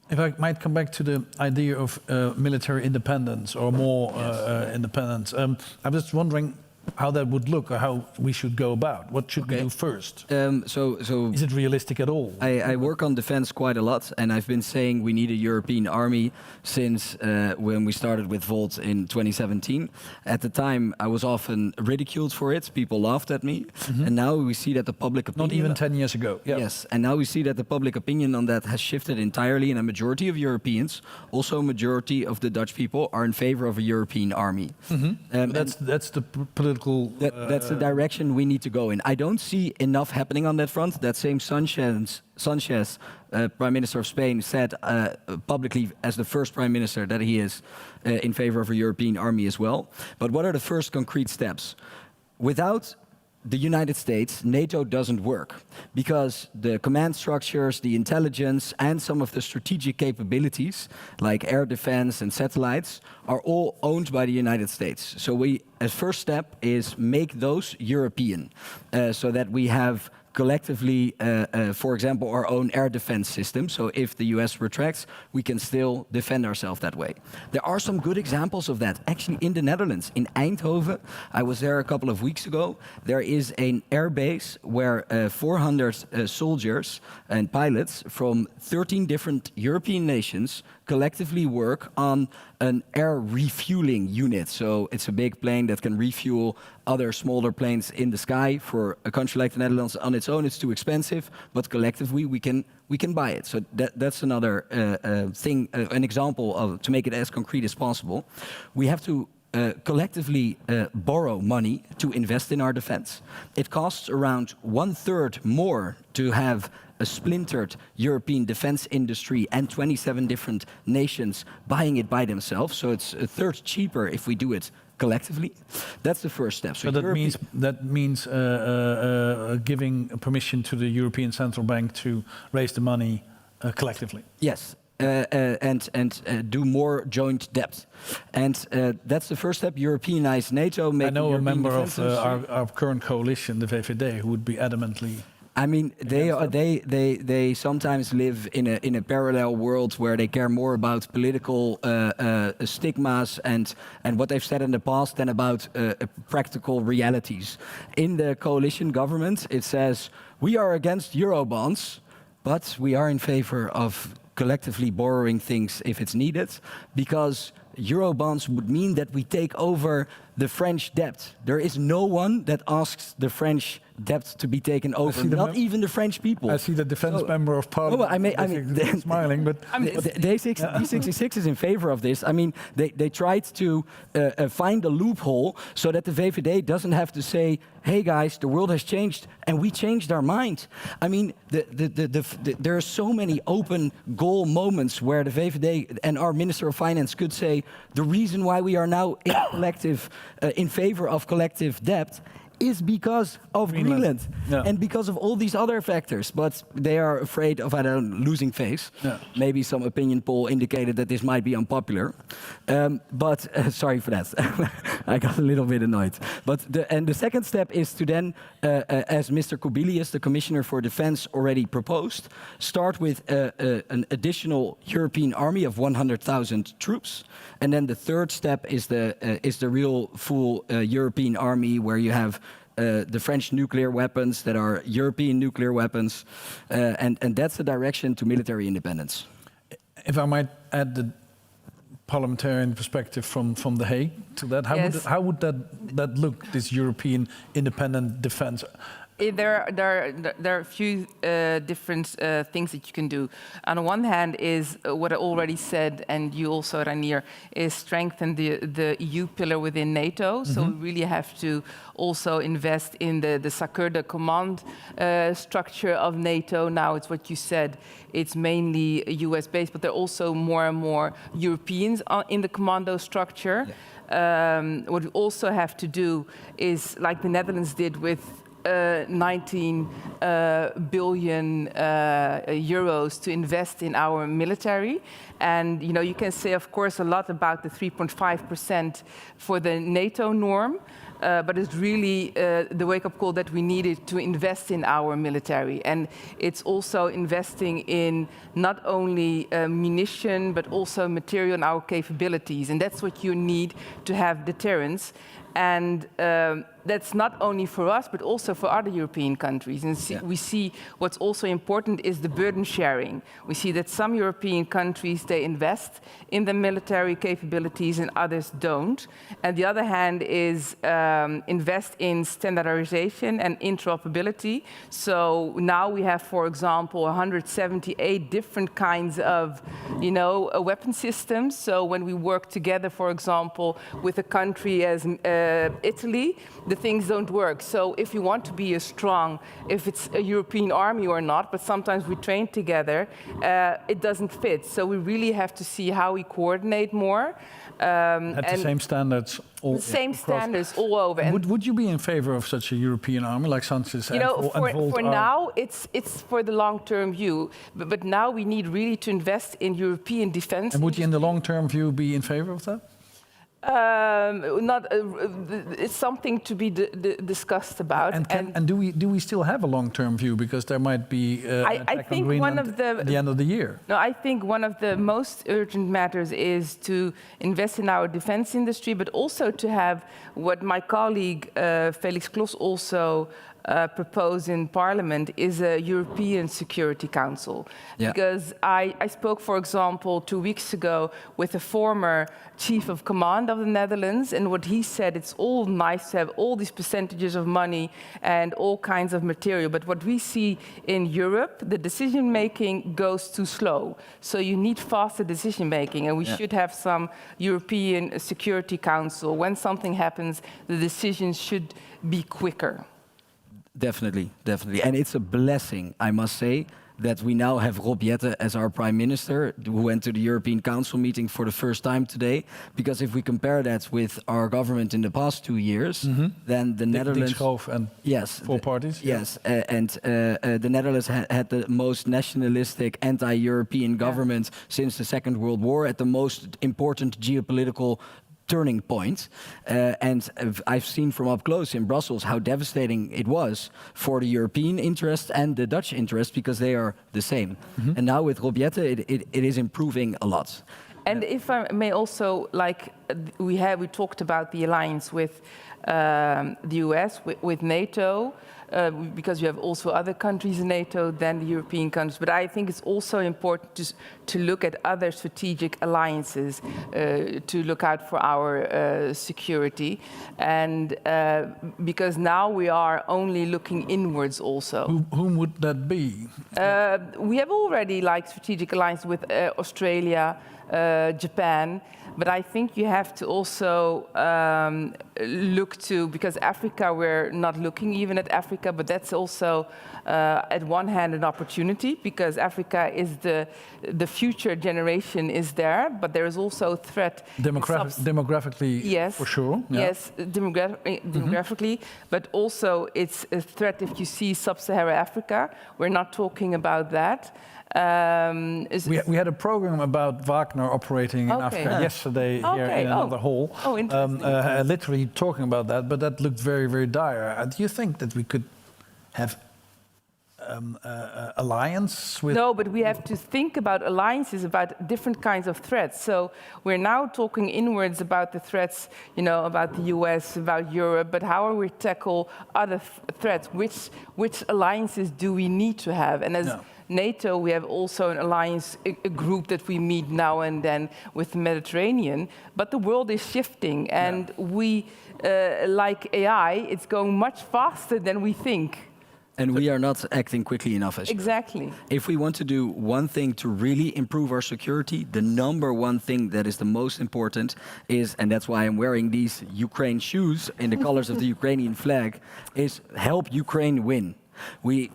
If I might come back to the idea of military independence or more independence, I'm just wondering how that would look, or how we should go about. What should we do first? So is it realistic at all? I work on defense quite a lot, and I've been saying we need a European army since when we started with Volt in 2017. At the time, I was often ridiculed for it. People laughed at me. And now we see that the public opinion... Not even 10 years ago. Yeah. Yes, and now we see that the public opinion on that has shifted entirely, and a majority of Europeans, also a majority of the Dutch people, are in favor of a European army. That's the political... That's the direction we need to go in. I don't see enough happening on that front. That same Sanchez, Prime Minister of Spain, said publicly as the first Prime Minister that he is in favor of a European army as well. But what are the first concrete steps? Without the United States, NATO doesn't work, because the command structures, the intelligence, and some of the strategic capabilities, like air defense and satellites, are all owned by the United States. So a first step is make those European, so that we have collectively, for example, our own air defense system. So if the US retracts, we can still defend ourselves that way. There are some good examples of that. Actually, in the Netherlands, in Eindhoven, I was there a couple of weeks ago, there is an air base where 400 soldiers and pilots from 13 different European nations collectively work on an air refueling unit. So it's a big plane that can refuel other smaller planes in the sky. For a country like the Netherlands, on its own it's too expensive, but collectively we can buy it. So that's another thing, an example of, to make it as concrete as possible. We have to collectively borrow money to invest in our defense. It costs around 1/3 more to have a splintered European defense industry and 27 different nations buying it by themselves. So it's 1/3 cheaper if we do it collectively. That's the first step. So that means giving permission to the European Central Bank to raise the money collectively. Yes. And do more joint debt. And that's the first step, Europeanize NATO. I know a member of our current coalition, the VVD, who would be adamantly I mean, they sometimes live in a parallel world where they care more about political stigmas and what they've said in the past than about practical realities. In the coalition government, it says we are against Eurobonds, but we are in favor of collectively borrowing things if it's needed, because Eurobonds would mean that we take over the French debt. There is no one that asks the French debt to be taken over, not even the French people. I see the defense member of parliament. I mean, smiling, but D66 is in favor of this. I mean, they tried to find a loophole so that the VVD doesn't have to say, "Hey guys, the world has changed and we changed our mind." I mean, there are so many open goal moments where the VVD and our Minister of Finance could say, the reason why we are now in favor of collective debt is because of Greenland and because of all these other factors. But they are afraid of losing face. Yeah. Maybe some opinion poll indicated that this might be unpopular. But sorry for that. I got a little bit annoyed. But the second step is to then, as Mr. Kubilius, the Commissioner for Defense, already proposed, start with an additional European army of 100,000 troops. And then the third step is the real full European army, where you have the French nuclear weapons that are European nuclear weapons, and that's the direction to military independence. If I might add the parliamentarian perspective from The Hague to that, how would that look, this European independent defense? There are a few different things that you can do. On the one hand is what I already said, and you also, Ranier, is strengthen the EU pillar within NATO. So we really have to also invest in the SACEUR, the command structure of NATO. Now it's what you said, it's mainly US-based, but there are also more and more Europeans in the commando structure. Yeah. What we also have to do is, like the Netherlands did with 19 billion euros to invest in our military. And you can say, of course, a lot about the 3.5% for the NATO norm, but it's really the wake-up call that we needed to invest in our military. And it's also investing in not only munition, but also material and our capabilities. And that's what you need to have deterrence. And that's not only for us, but also for other European countries. And we see what's also important is the burden sharing. We see that some European countries, they invest in the military capabilities and others don't. And the other hand is invest in standardization and interoperability. So now we have, for example, 178 different kinds of, weapon systems. So when we work together, for example, with a country as Italy, the things don't work. So if you want to be if it's a European army or not, but sometimes we train together, it doesn't fit. So we really have to see how we coordinate more. At the same standards all standards all over. And would you be in favor of such a European army like Sanchez and Volt for now, it's for the long-term view. But now we need really to invest in European defense. And would you in the long-term view be in favor of that? It's something to be discussed about. And do we still have a long-term view, because there might be an attack on Greenland at the end of the year? No, I think one of the most urgent matters is to invest in our defense industry, but also to have what my colleague Felix Klos also proposed in Parliament is a European Security Council. Yeah. Because I spoke, for example, 2 weeks ago with a former chief of command of the Netherlands, and what he said, it's all nice to have all these percentages of money and all kinds of material, but what we see in Europe, the decision-making goes too slow. So you need faster decision-making, and we should have some European Security Council. When something happens, the decisions should be quicker. Definitely, definitely. And it's a blessing, I must say, that we now have Rob Jetten as our Prime Minister, who went to the European Council meeting for the first time today. Because if we compare that with our government in the past 2 years, then the Netherlands... and four parties. Yes, and the Netherlands had the most nationalistic, anti-European government since the Second World War, at the most important geopolitical turning point. And I've seen from up close in Brussels how devastating it was for the European interest and the Dutch interest, because they are the same. And now with Rob Jetten, it is improving a lot. And if I may also, like, we talked about the alliance with the US, with NATO, because you have also other countries in NATO than the European countries. But I think it's also important to look at other strategic alliances to look out for our security. And because now we are only looking inwards also. Whom would that be? We have already like strategic alliance with Australia, Japan, but I think you have to also look to, because Africa, we're not looking even at Africa, but that's also at one hand an opportunity, because Africa is the future generation is there, but there is also a threat. Demographically, yes, for sure. Yeah. Yes, demographically, but also it's a threat if you see sub-Saharan Africa. We're not talking about that. We had a program about Wagner operating in Africa yesterday here in another hall. Oh, interesting. Literally talking about that, but that looked very, very dire. Do you think that we could have alliance with... No, but we have to think about alliances, about different kinds of threats. So we're now talking inwards about the threats, you know, about the US, about Europe, but how will we tackle other threats? Which alliances do we need to have? And as NATO, we have also an alliance, a group that we meet now and then with the Mediterranean, but the world is shifting, and we, like AI, it's going much faster than we think. And we are not acting quickly enough as Exactly. If we want to do one thing to really improve our security, the number one thing that is the most important is, and that's why I'm wearing these Ukraine shoes in the colors of the Ukrainian flag, is help Ukraine win. We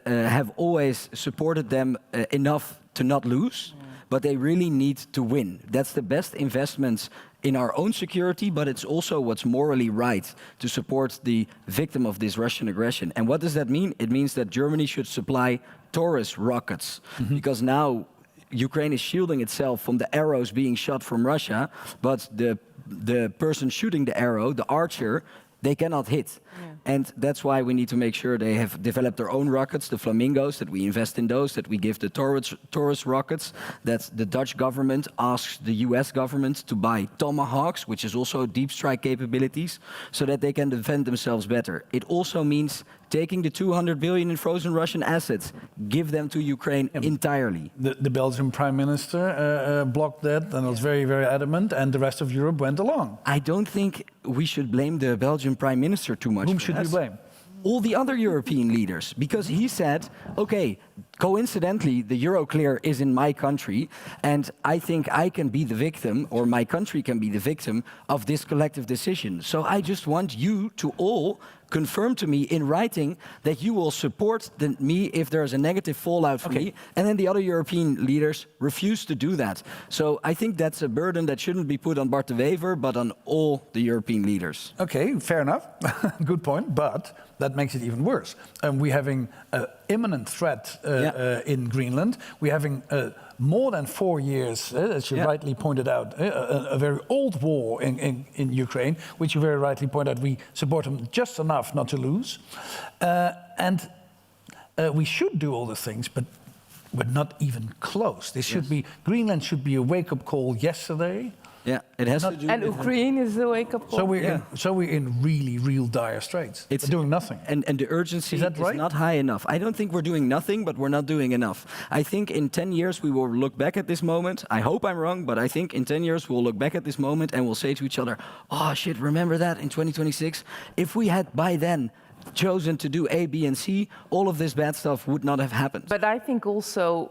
have always supported them enough to not lose, but they really need to win. That's the best investments in our own security, but it's also what's morally right to support the victim of this Russian aggression. And what does that mean? It means that Germany should supply Taurus rockets, because now Ukraine is shielding itself from the arrows being shot from Russia, but the person shooting the arrow, the archer, they cannot hit. And that's why we need to make sure they have developed their own rockets, the Flamingos, that we invest in those, that we give the Taurus rockets, that the Dutch government asks the US government to buy Tomahawks, which is also deep strike capabilities, so that they can defend themselves better. It also means taking the 200 billion in frozen Russian assets, give them to Ukraine entirely. The Belgian Prime Minister blocked that and was very, very adamant, and the rest of Europe went along. I don't think we should blame the Belgian Prime Minister too much. Whom should we blame? All the other European leaders, because he said, okay, coincidentally, the Euroclear is in my country, and I think I can be the victim, or my country can be the victim of this collective decision. So I just want you to all confirm to me in writing that you will support me if there is a negative fallout for me. And then the other European leaders refuse to do that. So I think that's a burden that shouldn't be put on Bart de Wever, but on all the European leaders. Okay, fair enough. Good point, but that makes it even worse. We're having an imminent threat in Greenland. We're having more than 4 years, as you rightly pointed out, a very old war in Ukraine, which you very rightly point out, we support them just enough not to lose. And we should do all the things, but we're not even close. This should be, Greenland should be a wake-up call yesterday. Yeah, it has to do and with Ukraine is a wake-up call. So we're in really, real dire straits. We're doing nothing. And the urgency is not high enough. I don't think we're doing nothing, but we're not doing enough. I think in 10 years we will look back at this moment. I hope I'm wrong, but I think in 10 years we'll look back at this moment and we'll say to each other, oh shit, remember that in 2026? If we had by then chosen to do A, B, and C, all of this bad stuff would not have happened. But I think also,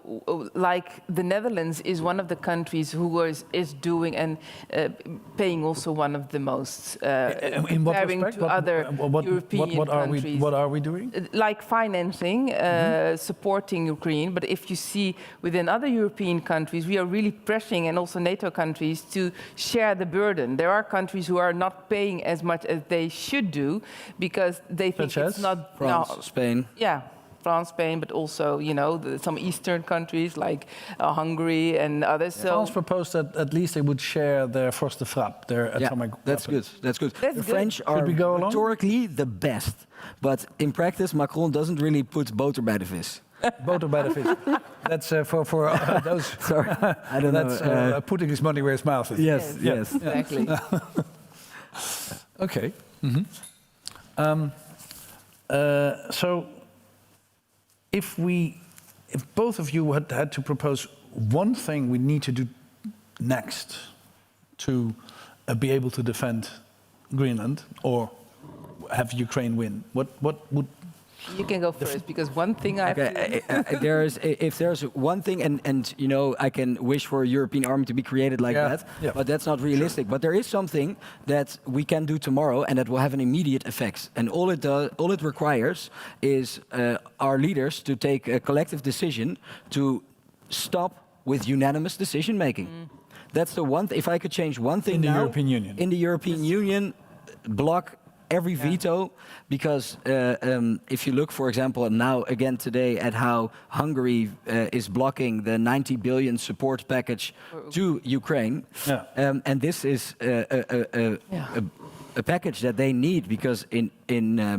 like the Netherlands is one of the countries who is doing and paying also one of the most in what comparing respect? to other European countries. What are we doing? Like financing, supporting Ukraine. But if you see within other European countries, we are really pressing, and also NATO countries, to share the burden. There are countries who are not paying as much as they should do because they think it's not France, Spain. Yeah. France, Spain, but also, some Eastern countries like Hungary and others. So France proposed that at least they would share their force de frappe, their atomic that's weapons. good. That's good. That's The good. French are Should we go along? rhetorically the best, but in practice, Macron doesn't really put boter bij de vis. Both are benefits. That's for those. Sorry, I don't That's know. putting his money where his mouth is. Yes, yes. exactly. Okay. So, if both of you had to propose one thing we need to do next to be able to defend Greenland or have Ukraine win, what would? You can go first, because one thing I have to... If there's one thing, and I can wish for a European army to be created like that, but that's not realistic. But there is something that we can do tomorrow, and that will have an immediate effect. And all it requires is our leaders to take a collective decision to stop with unanimous decision making. That's the one. If I could change one thing In the now, European Union. in the European Union, block every veto, because if you look, for example, now again today at how Hungary is blocking the 90 billion support package to Ukraine, and this is a package that they need, because in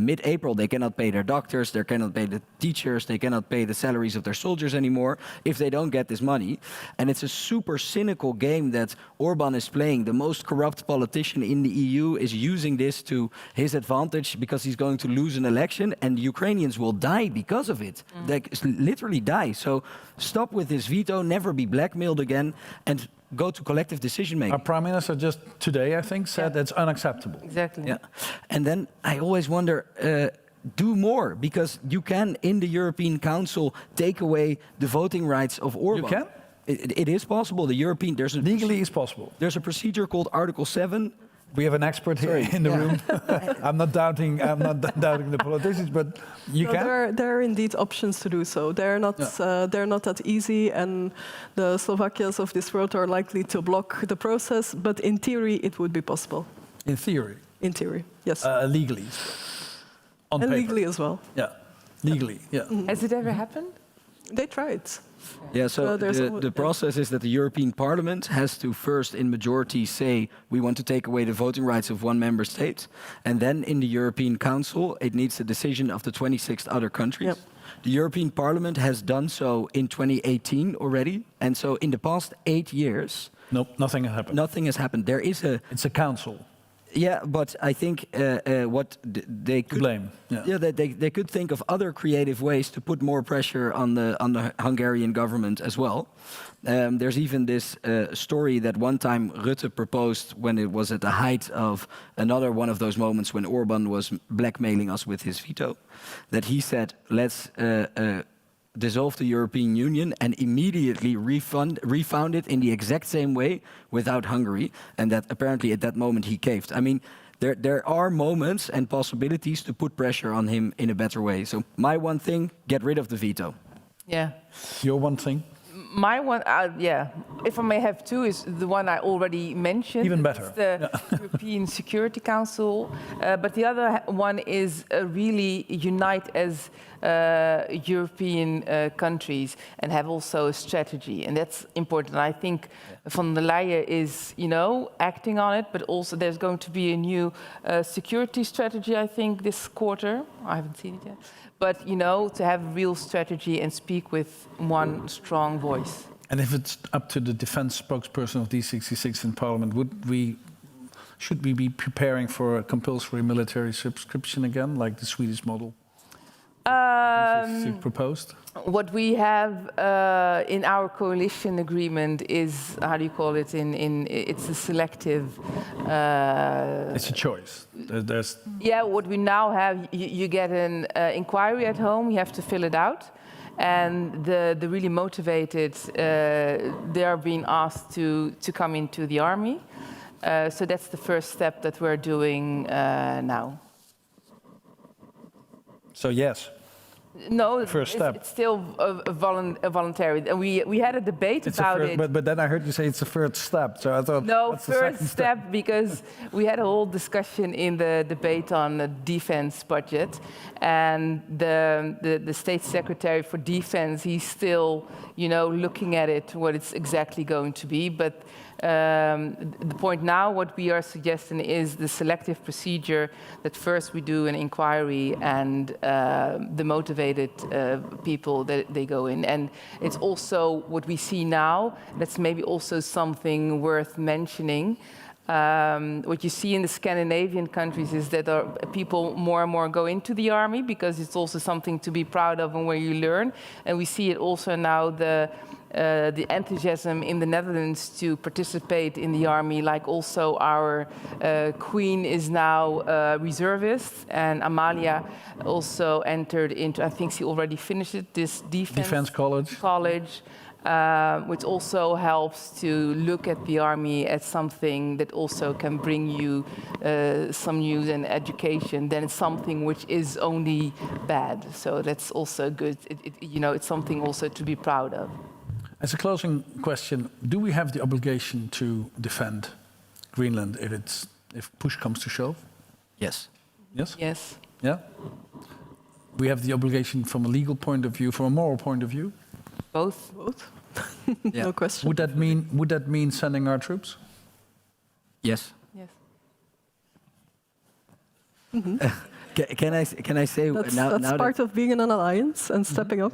mid-April they cannot pay their doctors, they cannot pay the teachers, they cannot pay the salaries of their soldiers anymore if they don't get this money. And it's a super cynical game that Orban is playing. The most corrupt politician in the EU is using this to his advantage, because he's going to lose an election and Ukrainians will die because of it. They literally die. So stop with this veto, never be blackmailed again, and go to collective decision making. Our Prime Minister just today, I think, said that's unacceptable. Exactly. Yeah, and then I always wonder, do more, because you can, in the European Council, take away the voting rights of Orban. You can? It is possible. Legally, it's possible. There's a procedure called Article 7. We have an expert here in the room. I'm not doubting the politicians, but you can. There are indeed options to do so. They're not that easy, and the Slovakias of this world are likely to block the process. But in theory, it would be possible. In theory. In theory, yes. Legally. On And paper. legally as well. Yeah. Legally. Yeah. Has it ever happened? They tried. Yeah, so the process is that the European Parliament has to first, in majority, say we want to take away the voting rights of one member state, and then in the European Council, it needs the decision of the 26 other countries. Yep. The European Parliament has done so in 2018 already, and so in the past 8 years, Nope, nothing has happened. nothing has happened. There is a It's a council. Yeah, but I think what they could blame. Yeah. they could think of other creative ways to put more pressure on the Hungarian government as well. There's even this story that one time Rutte proposed when it was at the height of another one of those moments when Orban was blackmailing us with his veto, that he said, let's dissolve the European Union and immediately refound it in the exact same way without Hungary, and that apparently at that moment he caved. I mean, there are moments and possibilities to put pressure on him in a better way. So my one thing, get rid of the veto. Yeah. Your one thing? My one, if I may have two, is the one I already mentioned. Even better. It's the European Security Council. But the other one is really unite as European countries and have also a strategy. And that's important. I think von der Leyen is, acting on it, but also there's going to be a new security strategy, I think, this quarter. I haven't seen it yet. But, to have a real strategy and speak with one strong voice. And if it's up to the defense spokesperson of D66 in Parliament, should we be preparing for a compulsory military subscription again, like the Swedish model? Proposed? What we have in our coalition agreement is, how do you call it? It's a selective. It's a choice. What we now have, you get an inquiry at home. You have to fill it out, and the really motivated, they are being asked to come into the army. So that's the first step that we're doing now. So yes. No, First step. it's still a voluntary. And we had a debate about it. But then I heard you say it's the first step, so I thought No, that's the first second step, because we had a whole discussion in the debate on the defense budget, and the State Secretary for Defense, he's still, looking at it, what it's exactly going to be. But the point now, what we are suggesting is the selective procedure, that first we do an inquiry and the motivated people, that they go in. And it's also what we see now, that's maybe also something worth mentioning. What you see in the Scandinavian countries is that people more and more go into the army, because it's also something to be proud of and where you learn. And we see it also now, the enthusiasm in the Netherlands to participate in the army, like also our queen is now a reservist, and Amalia also entered into, I think she already finished it, this defense college. Which also helps to look at the army as something that also can bring you some news and education, than it's something which is only bad. So that's also good. It's something also to be proud of. As a closing question, do we have the obligation to defend Greenland if push comes to shove? Yes. Yes? Yes. Yeah? We have the obligation from a legal point of view, from a moral point of view? Both. No question. Would that mean sending our troops? Yes. Yes. Can I say That's part of being in an alliance and stepping up.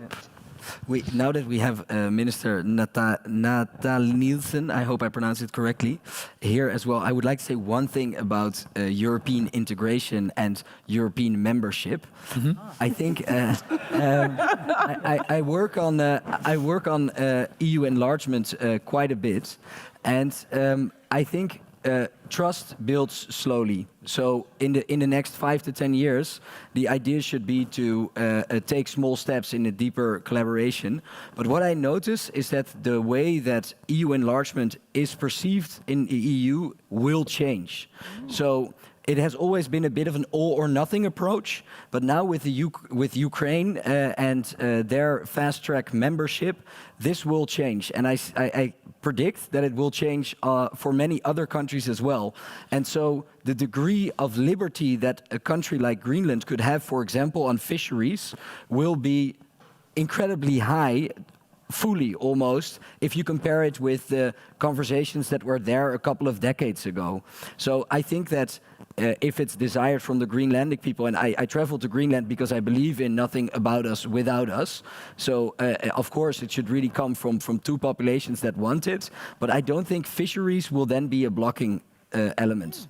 Now that we have Minister Natal Nielsen, I hope I pronounced it correctly, here as well, I would like to say one thing about European integration and European membership. I think I work on EU enlargement quite a bit, and I think trust builds slowly. So in the next 5 to 10 years, the idea should be to take small steps in a deeper collaboration. But what I notice is that the way that EU enlargement is perceived in the EU will change. So it has always been a bit of an all or nothing approach, but now with Ukraine and their fast track membership, this will change. And I predict that it will change for many other countries as well. And so the degree of liberty that a country like Greenland could have, for example, on fisheries, will be incredibly high, fully almost, if you compare it with the conversations that were there a couple of decades ago. So I think that if it's desired from the Greenlandic people, and I travel to Greenland because I believe in nothing about us without us. So of course it should really come from two populations that want it, but I don't think fisheries will then be a blocking element.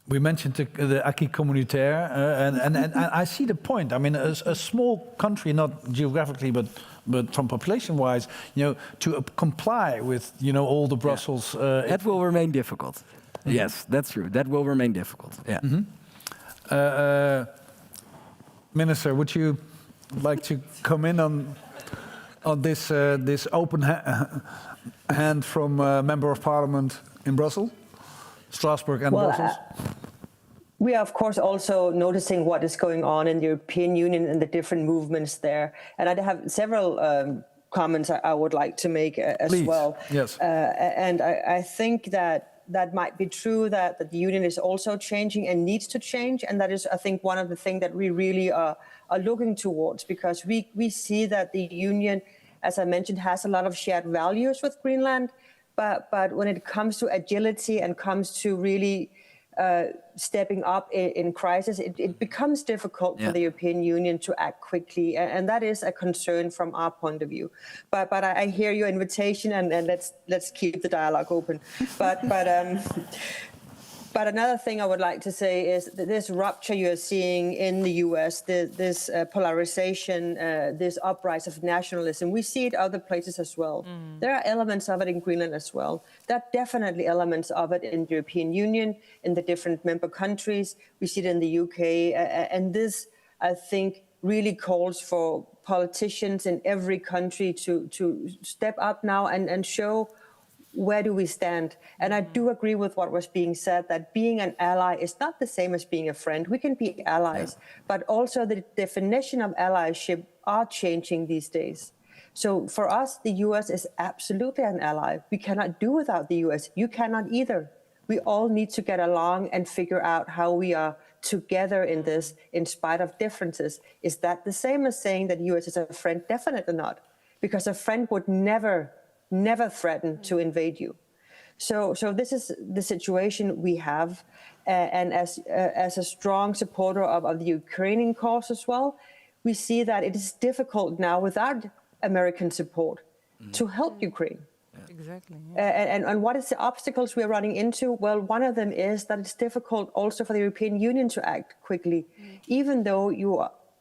We mentioned the acquis communautaire, and I see the point. I mean, a small country, not geographically, but from population-wise, to comply with, all the Brussels. That will remain difficult. Yes, that's true. That will remain difficult. Yeah. Minister, would you like to come in on this open hand from Member of Parliament in Brussels? Strasbourg and Brussels? We are, of course, also noticing what is going on in the European Union and the different movements there. And I have several comments I would like to make as Please. well. Yes. And I think that might be true, that the Union is also changing and needs to change. And that is, I think, one of the things that we really are looking towards, because we see that the Union, as I mentioned, has a lot of shared values with Greenland. But when it comes to agility and comes to really stepping up in crisis, it becomes difficult for the European Union to act quickly. And that is a concern from our point of view. But I hear your invitation, and let's keep the dialogue open. But another thing I would like to say is that this rupture you're seeing in the US, this polarization, this uprise of nationalism, we see it other places as well. There are elements of it in Greenland as well. There are definitely elements of it in the European Union, in the different member countries. We see it in the UK. And this, I think, really calls for politicians in every country to step up now and show where do we stand? And I do agree with what was being said, that being an ally is not the same as being a friend. We can be allies, but also the definition of allyship are changing these days. So for us, the US is absolutely an ally. We cannot do without the US. You cannot either. We all need to get along and figure out how we are together in this, in spite of differences. Is that the same as saying that the US is a friend? Definitely not, because a friend would never threaten to invade you. So this is the situation we have. And as a strong supporter of the Ukrainian cause as well, we see that it is difficult now without American support to help Ukraine. Exactly. Yeah. And what is the obstacles we're running into? Well, one of them is that it's difficult also for the European Union to act quickly, even though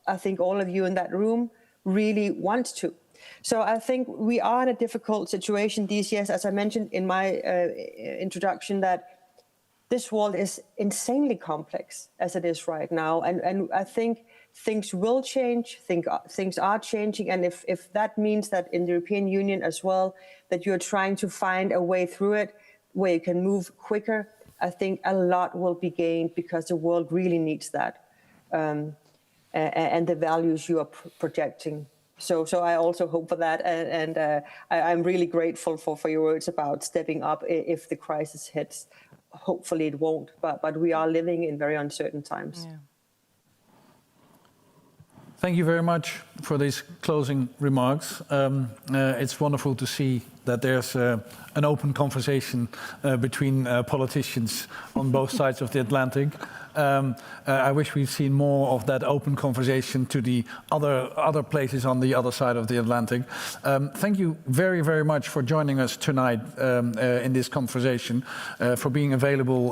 I think all of you in that room really want to. So I think we are in a difficult situation these years, as I mentioned in my introduction, that this world is insanely complex as it is right now. And I think things will change, things are changing. And if that means that in the European Union as well, that you're trying to find a way through it where you can move quicker, I think a lot will be gained, because the world really needs that. And the values you are projecting. So I also hope for that. And I'm really grateful for your words about stepping up if the crisis hits. Hopefully it won't, but we are living in very uncertain times. Yeah. Thank you very much for these closing remarks. It's wonderful to see that there's an open conversation between politicians on both sides of the Atlantic. I wish we'd seen more of that open conversation to the other places on the other side of the Atlantic. Thank you very, very much for joining us tonight in this conversation, for being available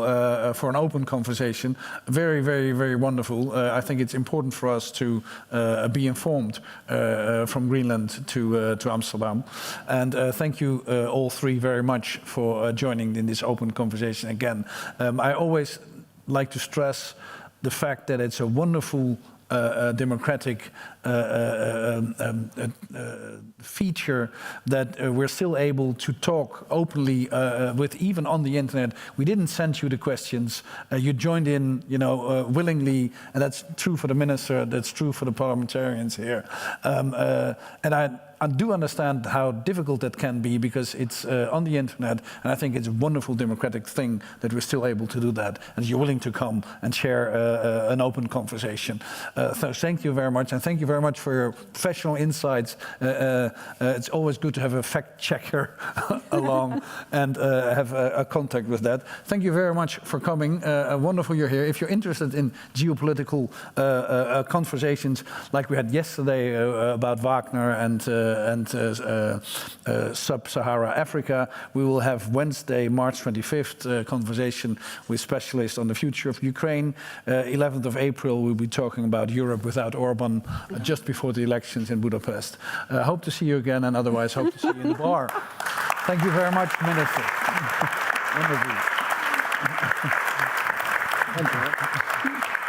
for an open conversation. Very, very, very wonderful. I think it's important for us to be informed from Greenland to Amsterdam. And thank you all three very much for joining in this open conversation again. I always like to stress the fact that it's a wonderful democratic feature that we're still able to talk openly with, even on the internet. We didn't send you the questions. You joined in, willingly, and that's true for the minister. That's true for the parliamentarians here. And I do understand how difficult that can be, because it's on the internet, and I think it's a wonderful democratic thing that we're still able to do that, and you're willing to come and share an open conversation. So thank you very much, and thank you very much for your professional insights. It's always good to have a fact checker along and have a contact with that. Thank you very much for coming. Wonderful you're here. If you're interested in geopolitical conversations like we had yesterday about Wagner and sub-Sahara Africa, we will have Wednesday, March 25th, conversation with specialists on the future of Ukraine. 11th of April, we'll be talking about Europe without Orban, just before the elections in Budapest. Hope to see you again, and otherwise hope to see you in the bar. Thank you very much, Minister. Wonderful. Thank you.